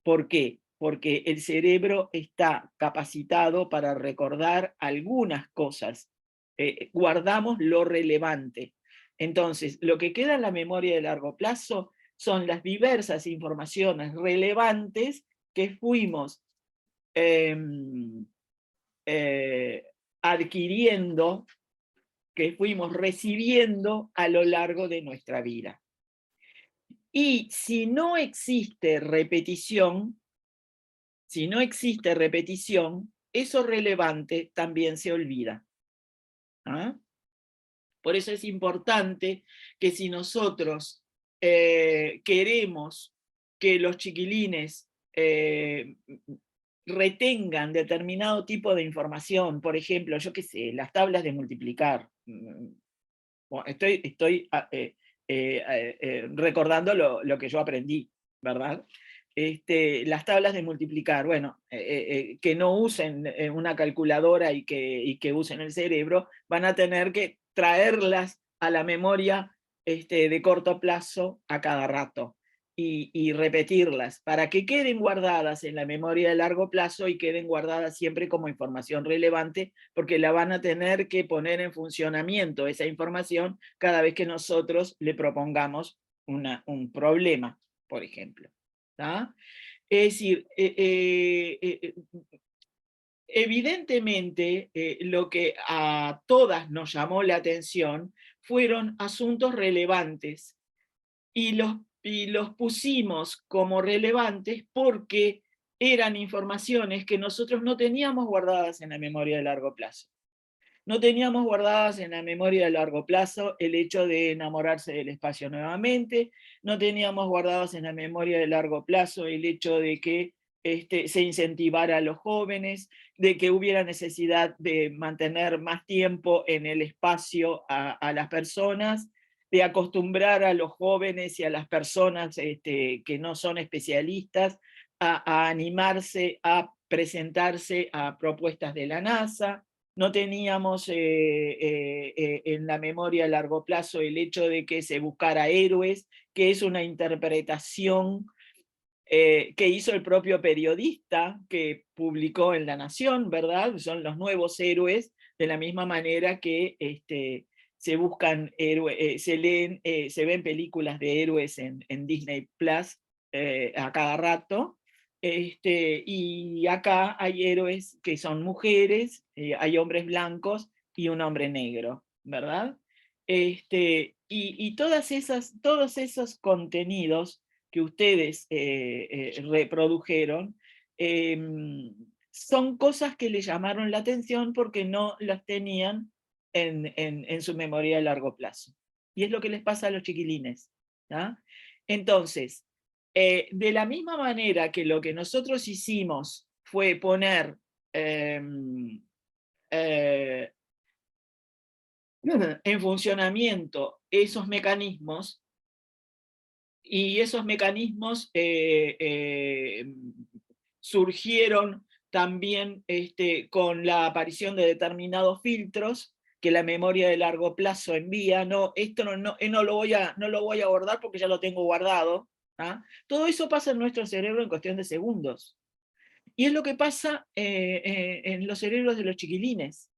¿Por qué? Porque el cerebro está capacitado para recordar algunas cosas. Guardamos lo relevante. Entonces, lo que queda en la memoria de largo plazo son las diversas informaciones relevantes que fuimos adquiriendo, que fuimos recibiendo a lo largo de nuestra vida. Y si no existe repetición, eso relevante también se olvida. ¿Ah? Por eso es importante que si nosotros queremos que los chiquilines retengan determinado tipo de información, por ejemplo, yo qué sé, las tablas de multiplicar. Bueno, estoy recordando lo que yo aprendí, ¿verdad? Las tablas de multiplicar, bueno, que no usen una calculadora y que usen el cerebro, van a tener que traerlas a la memoria de corto plazo a cada rato y repetirlas para que queden guardadas en la memoria de largo plazo y queden guardadas siempre como información relevante, porque la van a tener que poner en funcionamiento esa información cada vez que nosotros le propongamos un problema, por ejemplo. ¿Tá? Es decir, evidentemente lo que a todas nos llamó la atención fueron asuntos relevantes y los pusimos como relevantes porque eran informaciones que nosotros no teníamos guardadas en la memoria de largo plazo. No teníamos guardadas en la memoria de largo plazo el hecho de enamorarse del espacio nuevamente, no teníamos guardados en la memoria de largo plazo el hecho de que se incentivara a los jóvenes, de que hubiera necesidad de mantener más tiempo en el espacio a las personas, de acostumbrar a los jóvenes y a las personas que no son especialistas a animarse a presentarse a propuestas de la NASA. No teníamos en la memoria a largo plazo el hecho de que se buscara héroes, que es una interpretación que hizo el propio periodista que publicó en La Nación, ¿verdad? Son los nuevos héroes, de la misma manera que se buscan héroes, se ven películas de héroes en Disney Plus a cada rato. Y acá hay héroes que son mujeres, hay hombres blancos y un hombre negro, ¿verdad? Y todos esos contenidos que ustedes reprodujeron son cosas que le llamaron la atención porque no las tenían en su memoria a largo plazo. Y es lo que les pasa a los chiquilines. ¿tá? Entonces, de la misma manera que lo que nosotros hicimos fue poner en funcionamiento esos mecanismos, y esos mecanismos surgieron también con la aparición de determinados filtros que la memoria de largo plazo envía. No, esto no lo voy a guardar porque ya lo tengo guardado. ¿ah? Todo eso pasa en nuestro cerebro en cuestión de segundos. Y es lo que pasa en los cerebros de los chiquilines.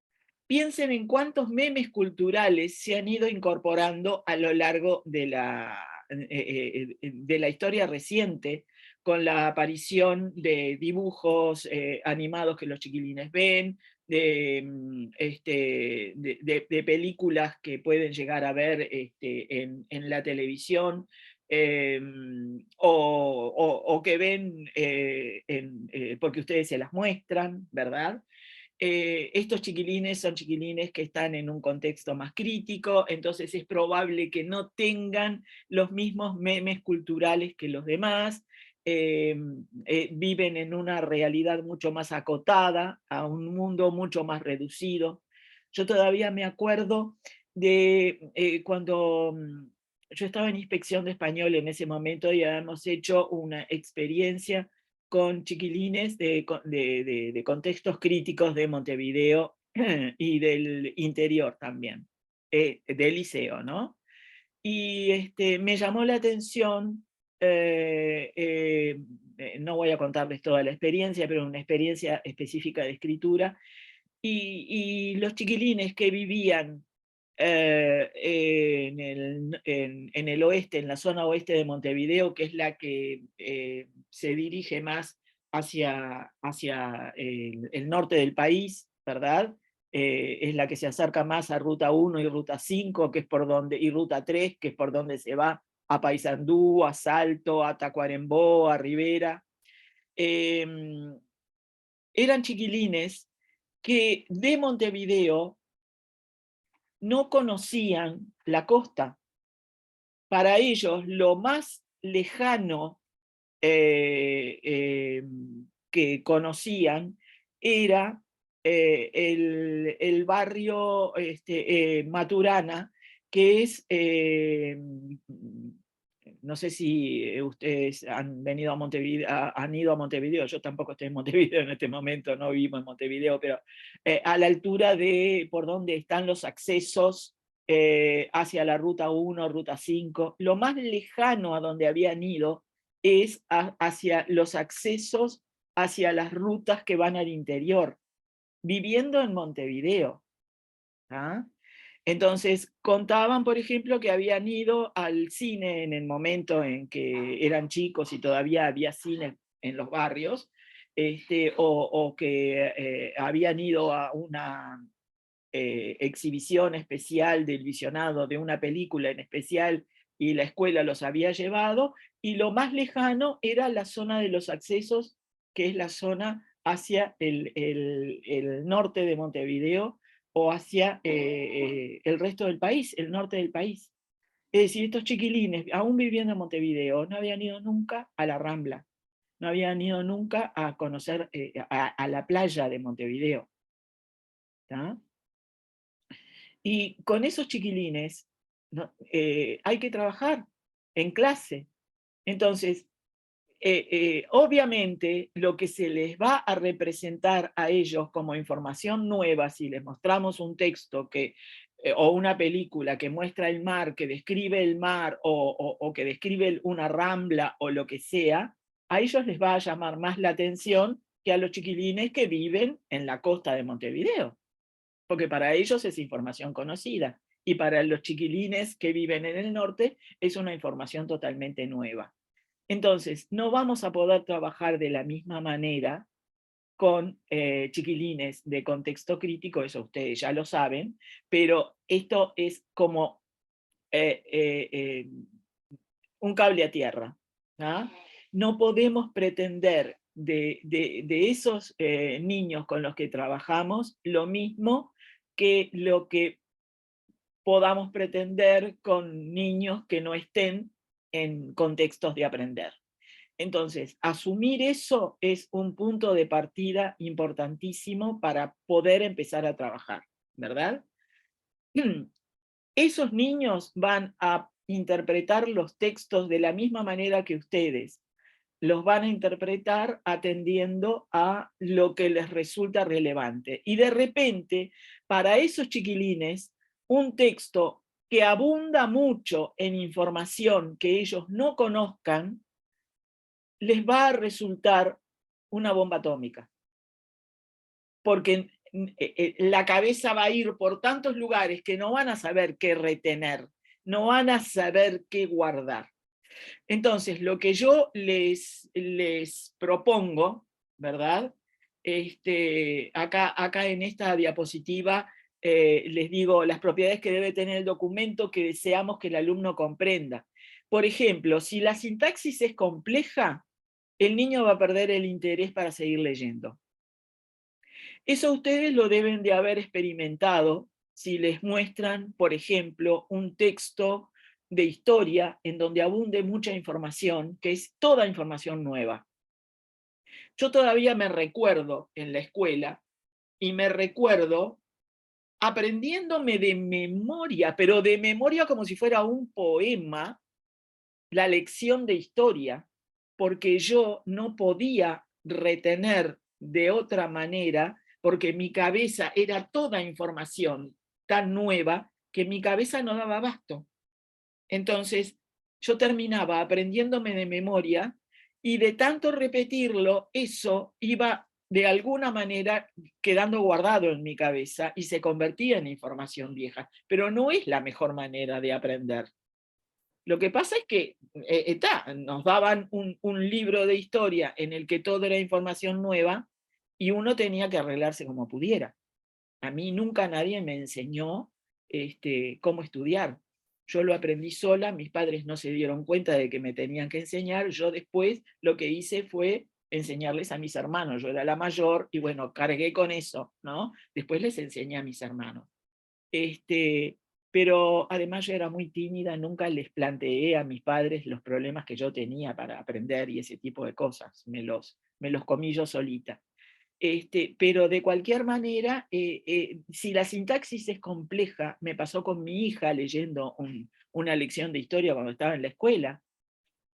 Piensen en cuántos memes culturales se han ido incorporando a lo largo de de la historia reciente, con la aparición de dibujos animados que los chiquilines ven, de películas que pueden llegar a ver en la televisión, o que ven porque ustedes se las muestran, ¿verdad? Estos chiquilines son chiquilines que están en un contexto más crítico, entonces es probable que no tengan los mismos memes culturales que los demás, viven en una realidad mucho más acotada, a un mundo mucho más reducido. Yo todavía me acuerdo de cuando yo estaba en inspección de español en ese momento y habíamos hecho una experiencia con chiquilines de contextos críticos de Montevideo y del interior también, del liceo, ¿no? Y me llamó la atención, no voy a contarles toda la experiencia, pero una experiencia específica de escritura, y los chiquilines que vivían en el oeste, en la zona oeste de Montevideo, que es la que se dirige más hacia el norte del país, ¿verdad? Es la que se acerca más a Ruta 1 y Ruta 5, que es por donde, y Ruta 3, que es por donde se va a Paysandú, a Salto, a Tacuarembó, a Rivera. Eran chiquilines que de Montevideo no conocían la costa. Para ellos lo más lejano que conocían era el barrio Maturana, que es, no sé si ustedes han venido a Montevideo, han ido a Montevideo, yo tampoco estoy en Montevideo en este momento, no vivo en Montevideo, pero a la altura de por donde están los accesos hacia la Ruta 1, Ruta 5, lo más lejano a donde habían ido es hacia los accesos hacia las rutas que van al interior, viviendo en Montevideo. ¿Ah? Entonces contaban, por ejemplo, que habían ido al cine en el momento en que eran chicos y todavía había cine en los barrios, o que habían ido a una exhibición especial del visionado de una película en especial y la escuela los había llevado, y lo más lejano era la zona de los accesos, que es la zona hacia el norte de Montevideo o hacia el resto del país, el norte del país. Es decir, estos chiquilines, aún viviendo en Montevideo, no habían ido nunca a la Rambla, no habían ido nunca a conocer a la playa de Montevideo. ¿Tá? Y con esos chiquilines hay que trabajar en clase. Entonces, obviamente, lo que se les va a representar a ellos como información nueva, si les mostramos un texto o una película que muestra el mar, que describe el mar, o que describe una rambla, o lo que sea, a ellos les va a llamar más la atención que a los chiquilines que viven en la costa de Montevideo, porque para ellos es información conocida, y para los chiquilines que viven en el norte es una información totalmente nueva. Entonces, no vamos a poder trabajar de la misma manera con chiquilines de contexto crítico, eso ustedes ya lo saben, pero esto es como un cable a tierra. ¿Ah? No podemos pretender de esos niños con los que trabajamos lo mismo que lo que podamos pretender con niños que no estén en contextos de aprender. Entonces, asumir eso es un punto de partida importantísimo para poder empezar a trabajar, ¿verdad? Esos niños van a interpretar los textos de la misma manera que ustedes. Los van a interpretar atendiendo a lo que les resulta relevante. Y de repente, para esos chiquilines, un texto que abunda mucho en información que ellos no conozcan, les va a resultar una bomba atómica. Porque la cabeza va a ir por tantos lugares que no van a saber qué retener, no van a saber qué guardar. Entonces, lo que yo les propongo, ¿verdad? Acá en esta diapositiva les digo las propiedades que debe tener el documento que deseamos que el alumno comprenda. Por ejemplo, si la sintaxis es compleja, el niño va a perder el interés para seguir leyendo. Eso ustedes lo deben de haber experimentado si les muestran, por ejemplo, un texto de historia en donde abunde mucha información, que es toda información nueva. Yo todavía me recuerdo en la escuela, y me recuerdo aprendiéndome de memoria, pero de memoria como si fuera un poema, la lección de historia, porque yo no podía retener de otra manera, porque mi cabeza era toda información tan nueva que mi cabeza no daba abasto. Entonces, yo terminaba aprendiéndome de memoria y de tanto repetirlo, eso iba de alguna manera quedando guardado en mi cabeza y se convertía en información vieja. Pero no es la mejor manera de aprender. Lo que pasa es que nos daban un libro de historia en el que todo era información nueva y uno tenía que arreglarse como pudiera. A mí nunca nadie me enseñó cómo estudiar. Yo lo aprendí sola, mis padres no se dieron cuenta de que me tenían que enseñar, yo después lo que hice fue enseñarles a mis hermanos, yo era la mayor y bueno, cargué con eso, ¿no? Después les enseñé a mis hermanos. Pero además yo era muy tímida, nunca les planteé a mis padres los problemas que yo tenía para aprender y ese tipo de cosas, me los comí yo solita. Pero de cualquier manera, si la sintaxis es compleja, me pasó con mi hija leyendo una lección de historia cuando estaba en la escuela,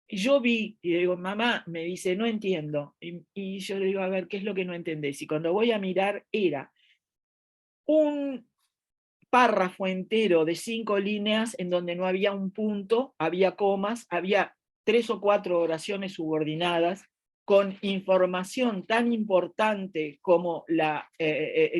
y yo vi, y digo, mamá, me dice, no entiendo, y yo le digo, a ver, ¿qué es lo que no entendés? Y cuando voy a mirar, era un párrafo entero de 5 líneas en donde no había un punto, había comas, había 3 o 4 oraciones subordinadas, con información tan importante como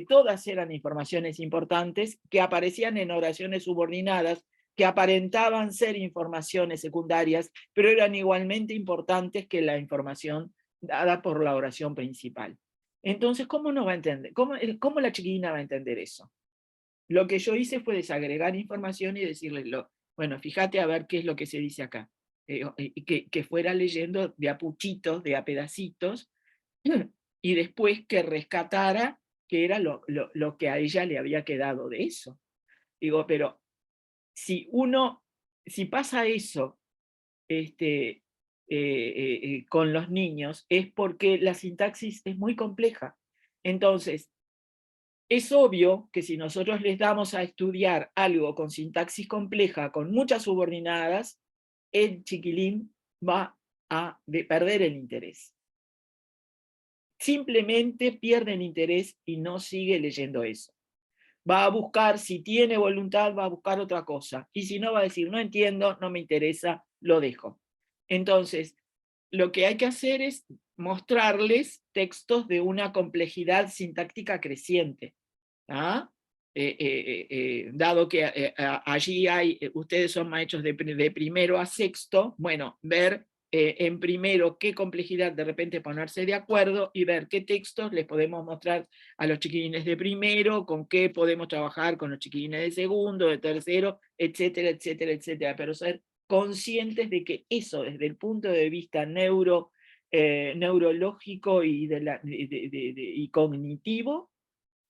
todas eran informaciones importantes, que aparecían en oraciones subordinadas, que aparentaban ser informaciones secundarias, pero eran igualmente importantes que la información dada por la oración principal. Entonces, ¿cómo no va a entender? ¿Cómo la chiquilina va a entender eso? Lo que yo hice fue desagregar información y decirle, bueno, fíjate a ver qué es lo que se dice acá. Que fuera leyendo de a puchitos, de a pedacitos, y después que rescatara qué era lo que a ella le había quedado de eso. Digo, pero si pasa eso con los niños, es porque la sintaxis es muy compleja. Entonces, es obvio que si nosotros les damos a estudiar algo con sintaxis compleja, con muchas subordinadas, el chiquilín va a perder el interés. Simplemente pierde el interés y no sigue leyendo eso. Va a buscar, si tiene voluntad, va a buscar otra cosa. Y si no, va a decir, no entiendo, no me interesa, lo dejo. Entonces, lo que hay que hacer es mostrarles textos de una complejidad sintáctica creciente. ¿Ah? Dado que allí ustedes son maestros de primero a sexto, bueno, ver en primero qué complejidad de repente ponerse de acuerdo y ver qué textos les podemos mostrar a los chiquilines de primero, con qué podemos trabajar con los chiquilines de segundo, de tercero, etcétera, etcétera, etcétera, pero ser conscientes de que eso desde el punto de vista neurológico y cognitivo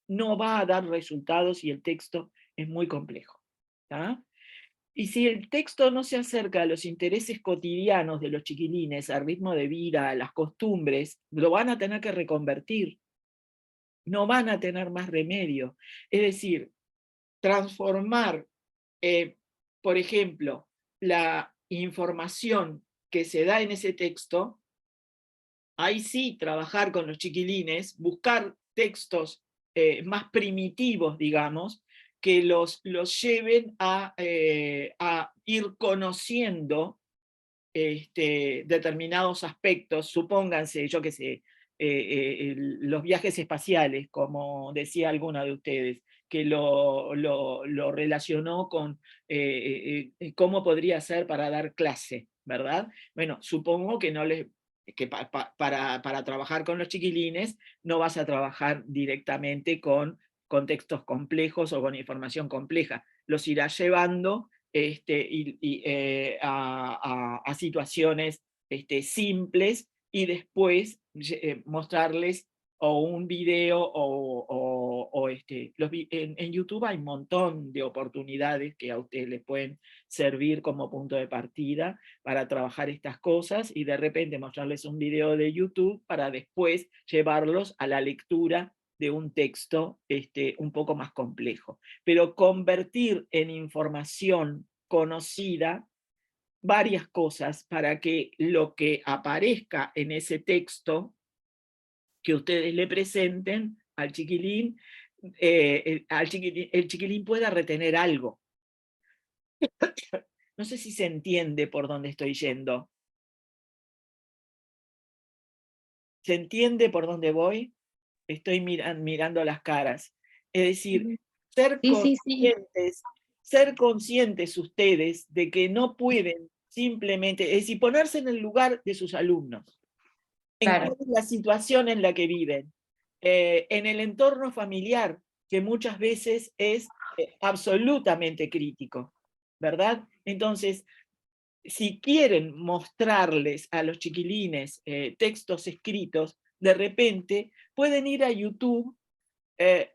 no va a dar resultados si el texto es muy complejo. ¿tá? Y si el texto no se acerca a los intereses cotidianos de los chiquilines, al ritmo de vida, a las costumbres, lo van a tener que reconvertir. No van a tener más remedio. Es decir, transformar, por ejemplo, la información que se da en ese texto, ahí sí trabajar con los chiquilines, buscar textos más primitivos, digamos, que los lleven a ir conociendo determinados aspectos, supónganse, yo qué sé, los viajes espaciales, como decía alguna de ustedes, que lo relacionó con cómo podría ser para dar clase, ¿verdad? Bueno, supongo que no les... que para trabajar con los chiquilines no vas a trabajar directamente con contextos complejos o con información compleja, los irás llevando a situaciones simples y después mostrarles o un video en YouTube hay un montón de oportunidades que a ustedes les pueden servir como punto de partida para trabajar estas cosas y de repente mostrarles un video de YouTube para después llevarlos a la lectura de un texto un poco más complejo. Pero convertir en información conocida varias cosas para que lo que aparezca en ese texto que ustedes le presenten al chiquilín, el chiquilín pueda retener algo. No sé si se entiende por dónde estoy yendo. ¿Se entiende por dónde voy? Estoy mirando las caras. Es decir, ser conscientes ustedes de que no pueden simplemente, es decir, ponerse en el lugar de sus alumnos, en cuál es la situación en la que viven, en el entorno familiar, que muchas veces es absolutamente crítico, ¿verdad? Entonces, si quieren mostrarles a los chiquilines textos escritos, de repente pueden ir a YouTube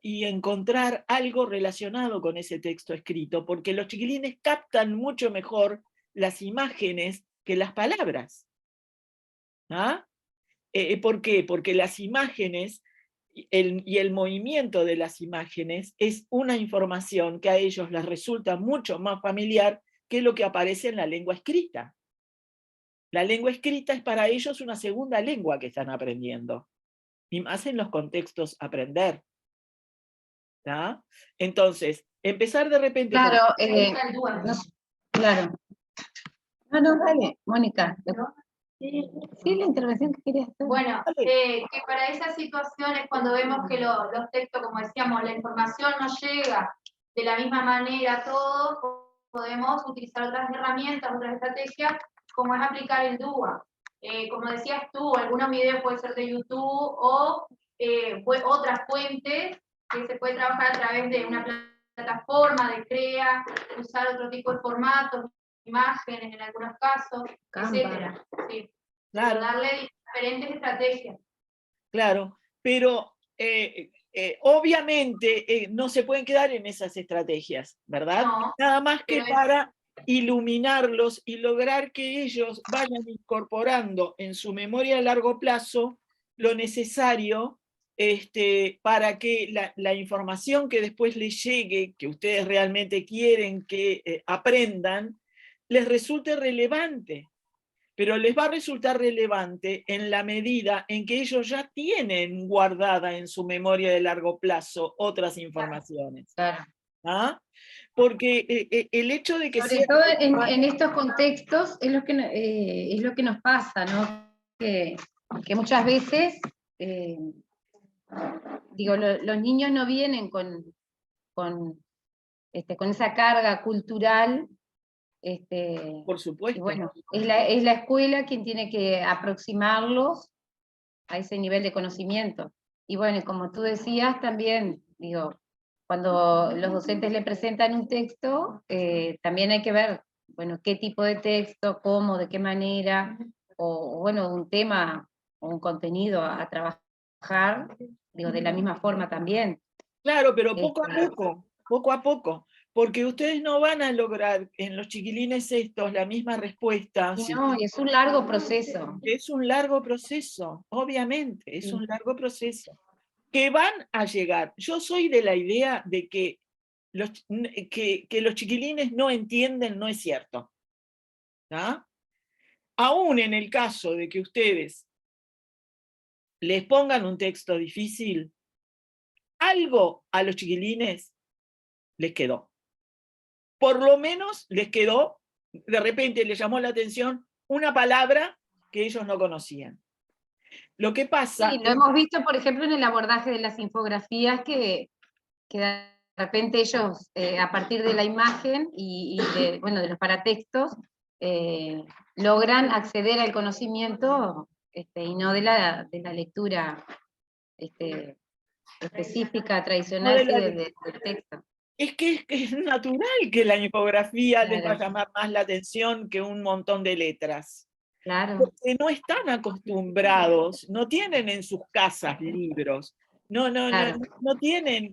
y encontrar algo relacionado con ese texto escrito, porque los chiquilines captan mucho mejor las imágenes que las palabras. ¿Ah? ¿Por qué? Porque las imágenes y el movimiento de las imágenes es una información que a ellos les resulta mucho más familiar que lo que aparece en la lengua escrita. La lengua escrita es para ellos una segunda lengua que están aprendiendo, y más en los contextos aprender. ¿Tá? Entonces, empezar de repente... Claro, No, claro. No, dale, Mónica. Sí, la intervención que querías hacer. Bueno, que para esas situaciones, cuando vemos que los textos, como decíamos, la información no llega de la misma manera a todos, podemos utilizar otras herramientas, otras estrategias, como es aplicar el DUA. Como decías tú, algunos videos pueden ser de YouTube o otras fuentes que se puede trabajar a través de una plataforma de CREA, usar otro tipo de formatos, imágenes en algunos casos, etcétera. Sí. Claro. Pero darle diferentes estrategias. Claro, pero obviamente no se pueden quedar en esas estrategias, ¿verdad? No, nada más que pero para iluminarlos y lograr que ellos vayan incorporando en su memoria a largo plazo lo necesario para que la información que después les llegue, que ustedes realmente quieren que aprendan, les resulte relevante. Pero les va a resultar relevante en la medida en que ellos ya tienen guardada en su memoria de largo plazo otras informaciones. Claro. ¿Ah? Porque el hecho de que... Sobre todo en estos contextos es lo que nos pasa, ¿no? Que muchas veces, los niños no vienen con esa carga cultural. Por supuesto. Y bueno, es la escuela quien tiene que aproximarlos a ese nivel de conocimiento. Y bueno, como tú decías también, cuando los docentes le presentan un texto, también hay que ver, bueno, qué tipo de texto, cómo, de qué manera, o bueno, un tema o un contenido a trabajar, de la misma forma también. Claro, pero poco a poco, porque ustedes no van a lograr en los chiquilines estos la misma respuesta. Y no, y es un largo proceso. Es un largo proceso, obviamente, es un largo proceso. Que van a llegar. Yo soy de la idea de que los chiquilines no entienden, no es cierto. ¿Ah? Aún en el caso de que ustedes les pongan un texto difícil, algo a los chiquilines les quedó. Por lo menos les quedó, de repente les llamó la atención una palabra que ellos no conocían. Lo que pasa... Sí, lo hemos visto, por ejemplo, en el abordaje de las infografías, que de repente ellos, a partir de la imagen bueno, de los paratextos, logran acceder al conocimiento y no de la lectura específica, tradicional, No de sí, la- del texto. Es que es natural que la infografía les va a Claro. llamar más la atención que un montón de letras. Claro, Porque no están acostumbrados, no tienen en sus casas libros, claro,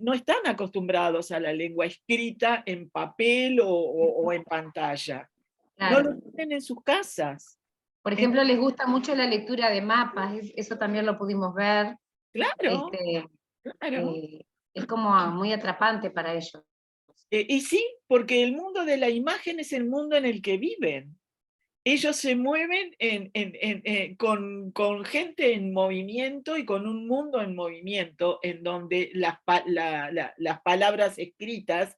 no están acostumbrados a la lengua escrita en papel o en pantalla. No claro. lo tienen en sus casas. Por ejemplo, les gusta mucho la lectura de mapas, eso también lo pudimos ver. Claro, Este, claro. es como muy atrapante para ellos. Y sí, porque el mundo de la imagen es el mundo en el que viven. Ellos se mueven con gente en movimiento y con un mundo en movimiento, en donde las palabras escritas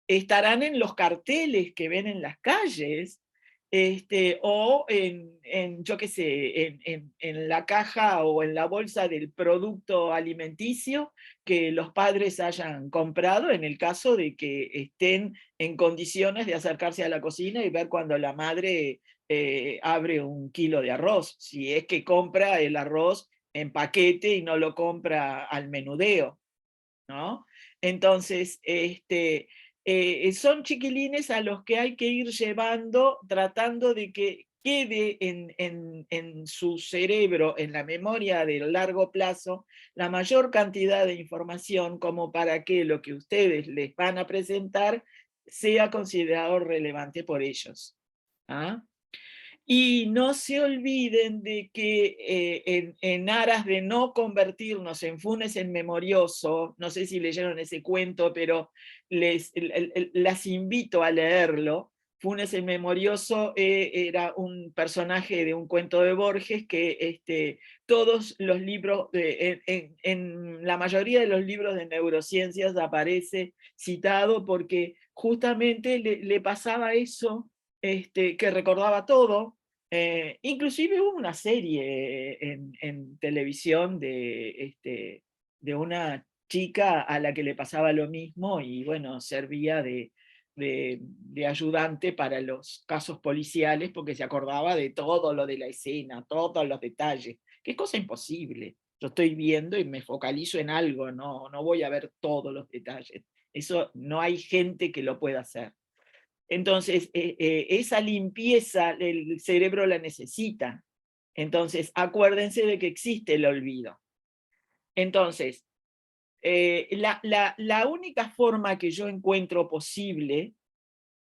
estarán en los carteles que ven en las calles, o yo qué sé, en la caja o en la bolsa del producto alimenticio que los padres hayan comprado, en el caso de que estén en condiciones de acercarse a la cocina y ver cuando la madre abre 1 kilo de arroz, si es que compra el arroz en paquete y no lo compra al menudeo, ¿no? Entonces, son chiquilines a los que hay que ir llevando, tratando de que quede en su cerebro, en la memoria de largo plazo, la mayor cantidad de información como para que lo que ustedes les van a presentar sea considerado relevante por ellos. ¿Ah? Y no se olviden de que en aras de no convertirnos en Funes el Memorioso, no sé si leyeron ese cuento, pero las invito a leerlo. Funes el Memorioso era un personaje de un cuento de Borges que todos los libros, en la mayoría de los libros de neurociencias aparece citado porque justamente le pasaba eso, que recordaba todo. Inclusive hubo una serie en televisión de una chica a la que le pasaba lo mismo y bueno, servía de ayudante para los casos policiales porque se acordaba de todo lo de la escena, todos los detalles, que es cosa imposible. Yo estoy viendo y me focalizo en algo, no voy a ver todos los detalles. Eso no hay gente que lo pueda hacer. Entonces, esa limpieza el cerebro la necesita. Entonces, acuérdense de que existe el olvido. Entonces, la única forma que yo encuentro posible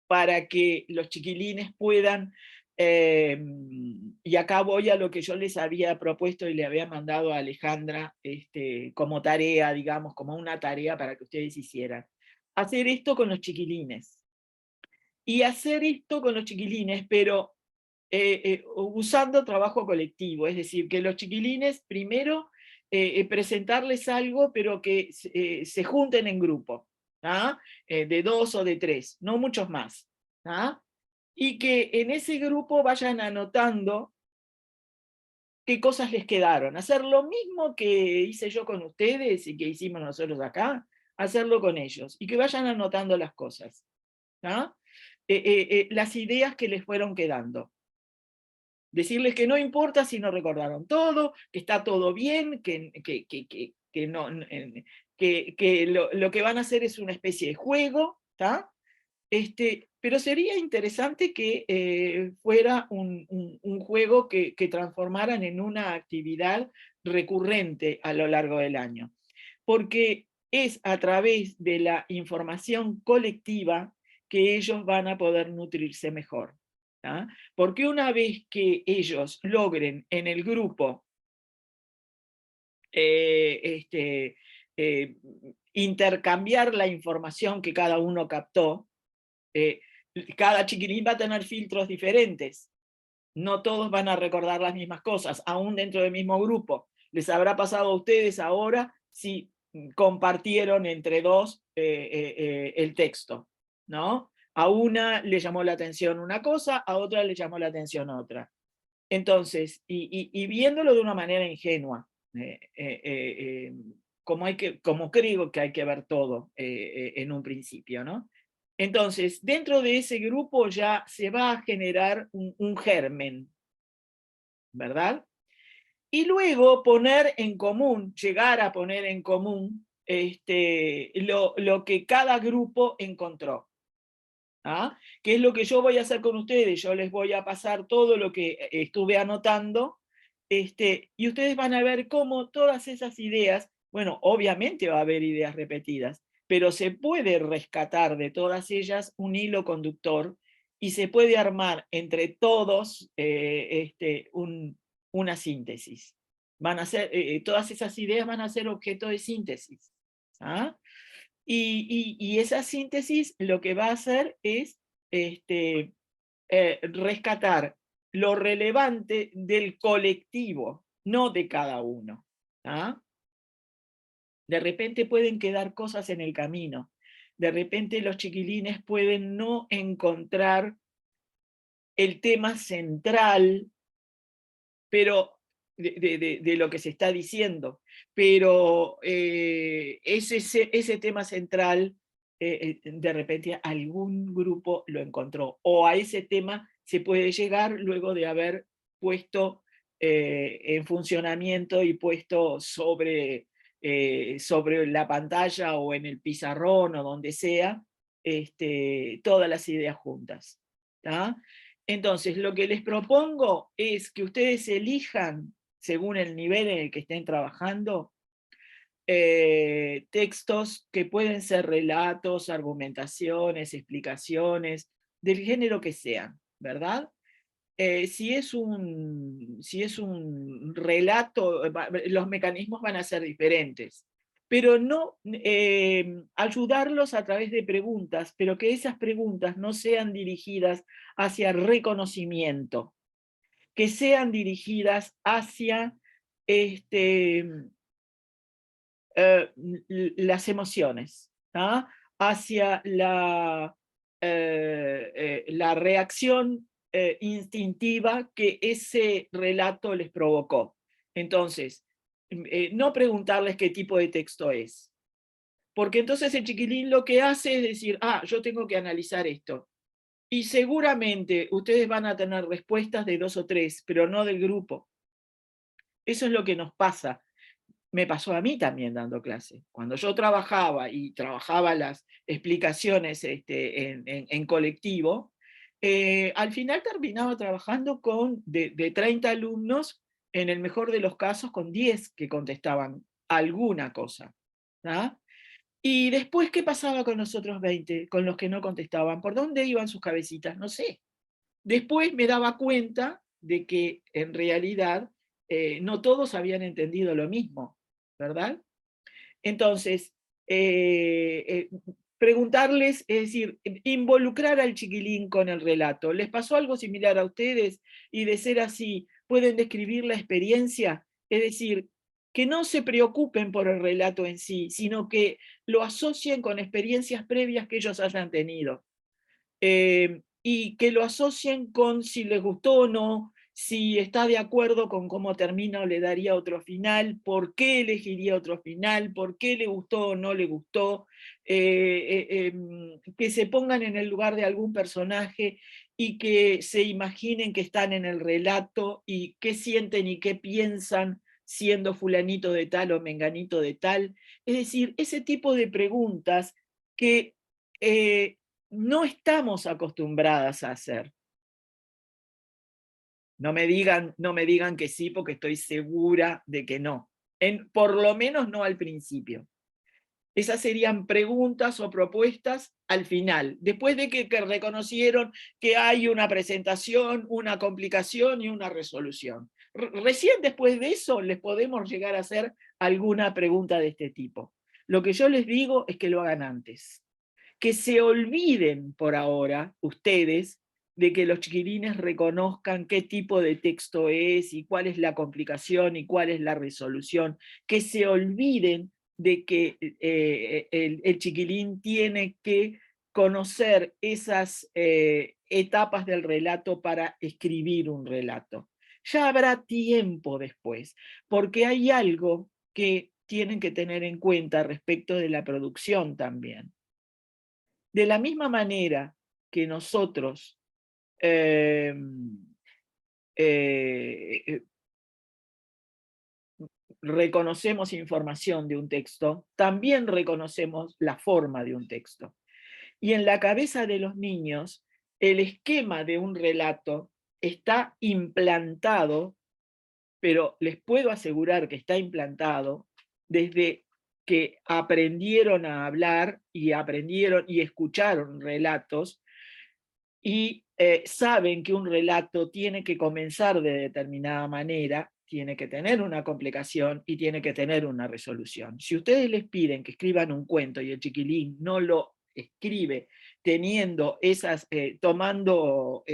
para que los chiquilines puedan, y acá voy a lo que yo les había propuesto y le había mandado a Alejandra como tarea, digamos, como una tarea para que ustedes hicieran. Hacer esto con los chiquilines. Y hacer esto con los chiquilines, pero usando trabajo colectivo, es decir, que los chiquilines primero presentarles algo, pero que se junten en grupo, ¿ah? De 2 o de 3, no muchos más, ¿ah? Y que en ese grupo vayan anotando qué cosas les quedaron. Hacer lo mismo que hice yo con ustedes y que hicimos nosotros acá, hacerlo con ellos, y que vayan anotando las cosas, ¿ah? Las ideas que les fueron quedando. Decirles que no importa si no recordaron todo, que está todo bien, que lo que van a hacer es una especie de juego, ¿tá? Pero sería interesante que fuera un juego que transformaran en una actividad recurrente a lo largo del año. Porque es a través de la información colectiva que ellos van a poder nutrirse mejor. ¿tá? Porque una vez que ellos logren en el grupo intercambiar la información que cada uno captó, cada chiquilín va a tener filtros diferentes. No todos van a recordar las mismas cosas, aún dentro del mismo grupo. Les habrá pasado a ustedes ahora si compartieron entre dos el texto, ¿no? A una le llamó la atención una cosa, a otra le llamó la atención otra. Entonces, y viéndolo de una manera ingenua, como creo que hay que ver todo en un principio, ¿no? Entonces, dentro de ese grupo ya se va a generar un germen, ¿verdad? Y luego poner en común, llegar a poner en común lo que cada grupo encontró. ¿Ah? ¿Qué es lo que yo voy a hacer con ustedes? Yo les voy a pasar todo lo que estuve anotando, y ustedes van a ver cómo todas esas ideas, bueno, obviamente va a haber ideas repetidas, pero se puede rescatar de todas ellas un hilo conductor y se puede armar entre todos una síntesis. Van a ser, todas esas ideas van a ser objeto de síntesis. ¿Ah? Y esa síntesis lo que va a hacer es rescatar lo relevante del colectivo, no de cada uno. ¿Ah? De repente pueden quedar cosas en el camino. De repente los chiquilines pueden no encontrar el tema central, pero de lo que se está diciendo, pero ese tema central, de repente algún grupo lo encontró, o a ese tema se puede llegar luego de haber puesto en funcionamiento y puesto sobre la pantalla o en el pizarrón o donde sea, todas las ideas juntas. ¿Tá? Entonces, lo que les propongo es que ustedes elijan, según el nivel en el que estén trabajando, textos que pueden ser relatos, argumentaciones, explicaciones, del género que sean, ¿verdad? Si es un relato, los mecanismos van a ser diferentes, pero no ayudarlos a través de preguntas, pero que esas preguntas no sean dirigidas hacia reconocimiento, que sean dirigidas hacia las emociones, ¿ah? Hacia la reacción instintiva que ese relato les provocó. Entonces, no preguntarles qué tipo de texto es, porque entonces el chiquilín lo que hace es decir, yo tengo que analizar esto. Y seguramente ustedes van a tener respuestas de 2 o 3, pero no del grupo. Eso es lo que nos pasa. Me pasó a mí también dando clase. Cuando yo trabajaba y trabajaba las explicaciones en colectivo, al final terminaba trabajando con de 30 alumnos, en el mejor de los casos con 10 que contestaban alguna cosa. ¿Ah? Y después, ¿qué pasaba con los otros 20, con los que no contestaban? ¿Por dónde iban sus cabecitas? No sé. Después me daba cuenta de que en realidad no todos habían entendido lo mismo, ¿verdad? Entonces, preguntarles, es decir, involucrar al chiquilín con el relato. ¿Les pasó algo similar a ustedes? Y de ser así, ¿pueden describir la experiencia? Es decir, que no se preocupen por el relato en sí, sino que lo asocien con experiencias previas que ellos hayan tenido. Y que lo asocien con si les gustó o no, si está de acuerdo con cómo termina o le daría otro final, por qué elegiría otro final, por qué le gustó o no le gustó, que se pongan en el lugar de algún personaje y que se imaginen que están en el relato y qué sienten y qué piensan siendo fulanito de tal o menganito de tal. Es decir, ese tipo de preguntas que no estamos acostumbradas a hacer. No me digan que sí, porque estoy segura de que no. Por lo menos no al principio. Esas serían preguntas o propuestas al final, después de que reconocieron que hay una presentación, una complicación y una resolución. Recién después de eso les podemos llegar a hacer alguna pregunta de este tipo. Lo que yo les digo es que lo hagan antes. Que se olviden por ahora, ustedes, de que los chiquilines reconozcan qué tipo de texto es y cuál es la complicación y cuál es la resolución, que se olviden de que el chiquilín tiene que conocer esas etapas del relato para escribir un relato. Ya habrá tiempo después, porque hay algo que tienen que tener en cuenta respecto de la producción también. De la misma manera que nosotros reconocemos información de un texto, también reconocemos la forma de un texto. Y en la cabeza de los niños, el esquema de un relato está implantado, pero les puedo asegurar que está implantado desde que aprendieron a hablar y aprendieron y escucharon relatos, y saben que un relato tiene que comenzar de determinada manera, tiene que tener una complicación y tiene que tener una resolución. Si ustedes les piden que escriban un cuento y el chiquilín no lo escribe teniendo esas, tomando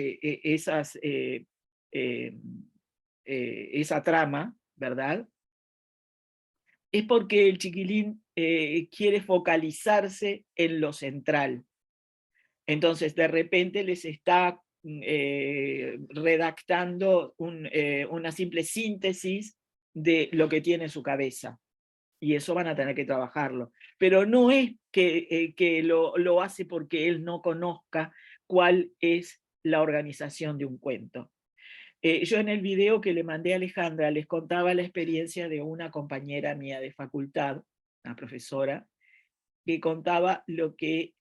esa trama, ¿verdad? Es porque el chiquilín quiere focalizarse en lo central. Entonces, de repente les está redactando una simple síntesis de lo que tiene en su cabeza. Y eso van a tener que trabajarlo. Pero no es que lo hace porque él no conozca cuál es la organización de un cuento. Yo en el video que le mandé a Alejandra les contaba la experiencia de una compañera mía de facultad, una profesora, que contaba lo que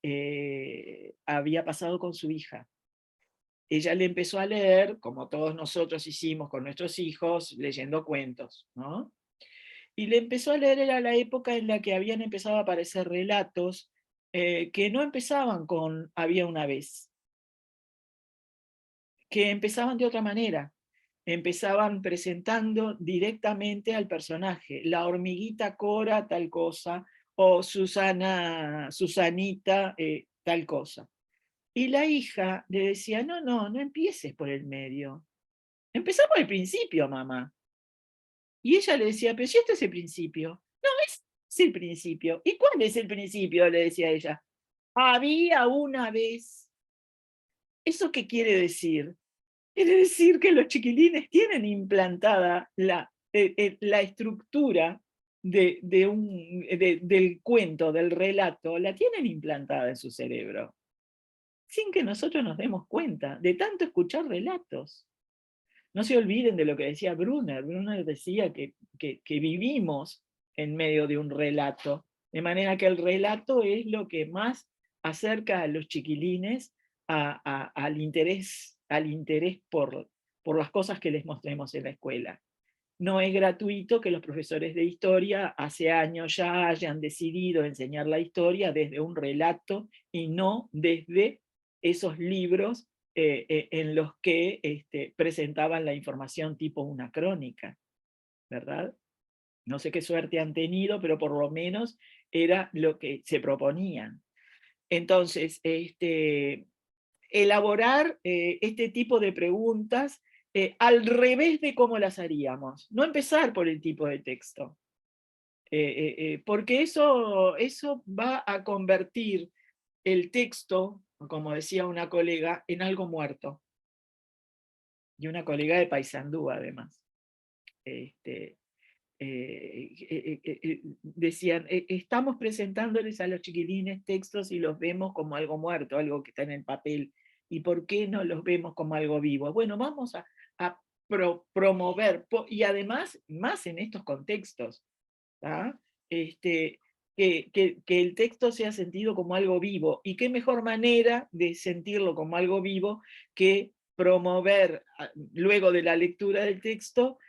había pasado con su hija. Ella le empezó a leer, como todos nosotros hicimos con nuestros hijos, leyendo cuentos, ¿no? Y le empezó a leer, era la época en la que habían empezado a aparecer relatos que no empezaban con había una vez, que empezaban de otra manera. Empezaban presentando directamente al personaje, la hormiguita Cora tal cosa, o Susanita tal cosa. Y la hija le decía, no empieces por el medio, empezá por el principio, mamá. Y ella le decía, pero si este es el principio. No, es el principio. ¿Y cuál es el principio?, le decía ella. Había una vez. ¿Eso qué quiere decir? Quiere decir que los chiquilines tienen implantada la estructura del cuento, del relato, la tienen implantada en su cerebro, sin que nosotros nos demos cuenta, de tanto escuchar relatos. No se olviden de lo que decía Brunner. Brunner decía que vivimos en medio de un relato, de manera que el relato es lo que más acerca a los chiquilines al interés por las cosas que les mostremos en la escuela. No es gratuito que los profesores de historia hace años ya hayan decidido enseñar la historia desde un relato y no desde esos libros en los que presentaban la información tipo una crónica, ¿verdad? No sé qué suerte han tenido, pero por lo menos era lo que se proponían. Entonces, elaborar este tipo de preguntas al revés de cómo las haríamos. No empezar por el tipo de texto. Porque eso va a convertir el texto, como decía una colega, en algo muerto. Y una colega de Paysandú, además. Decían, estamos presentándoles a los chiquilines textos y los vemos como algo muerto, algo que está en el papel. ¿Y por qué no los vemos como algo vivo? Bueno, vamos a promover, y además, más en estos contextos, que el texto sea sentido como algo vivo. ¿Y qué mejor manera de sentirlo como algo vivo que promover, luego de la lectura del texto,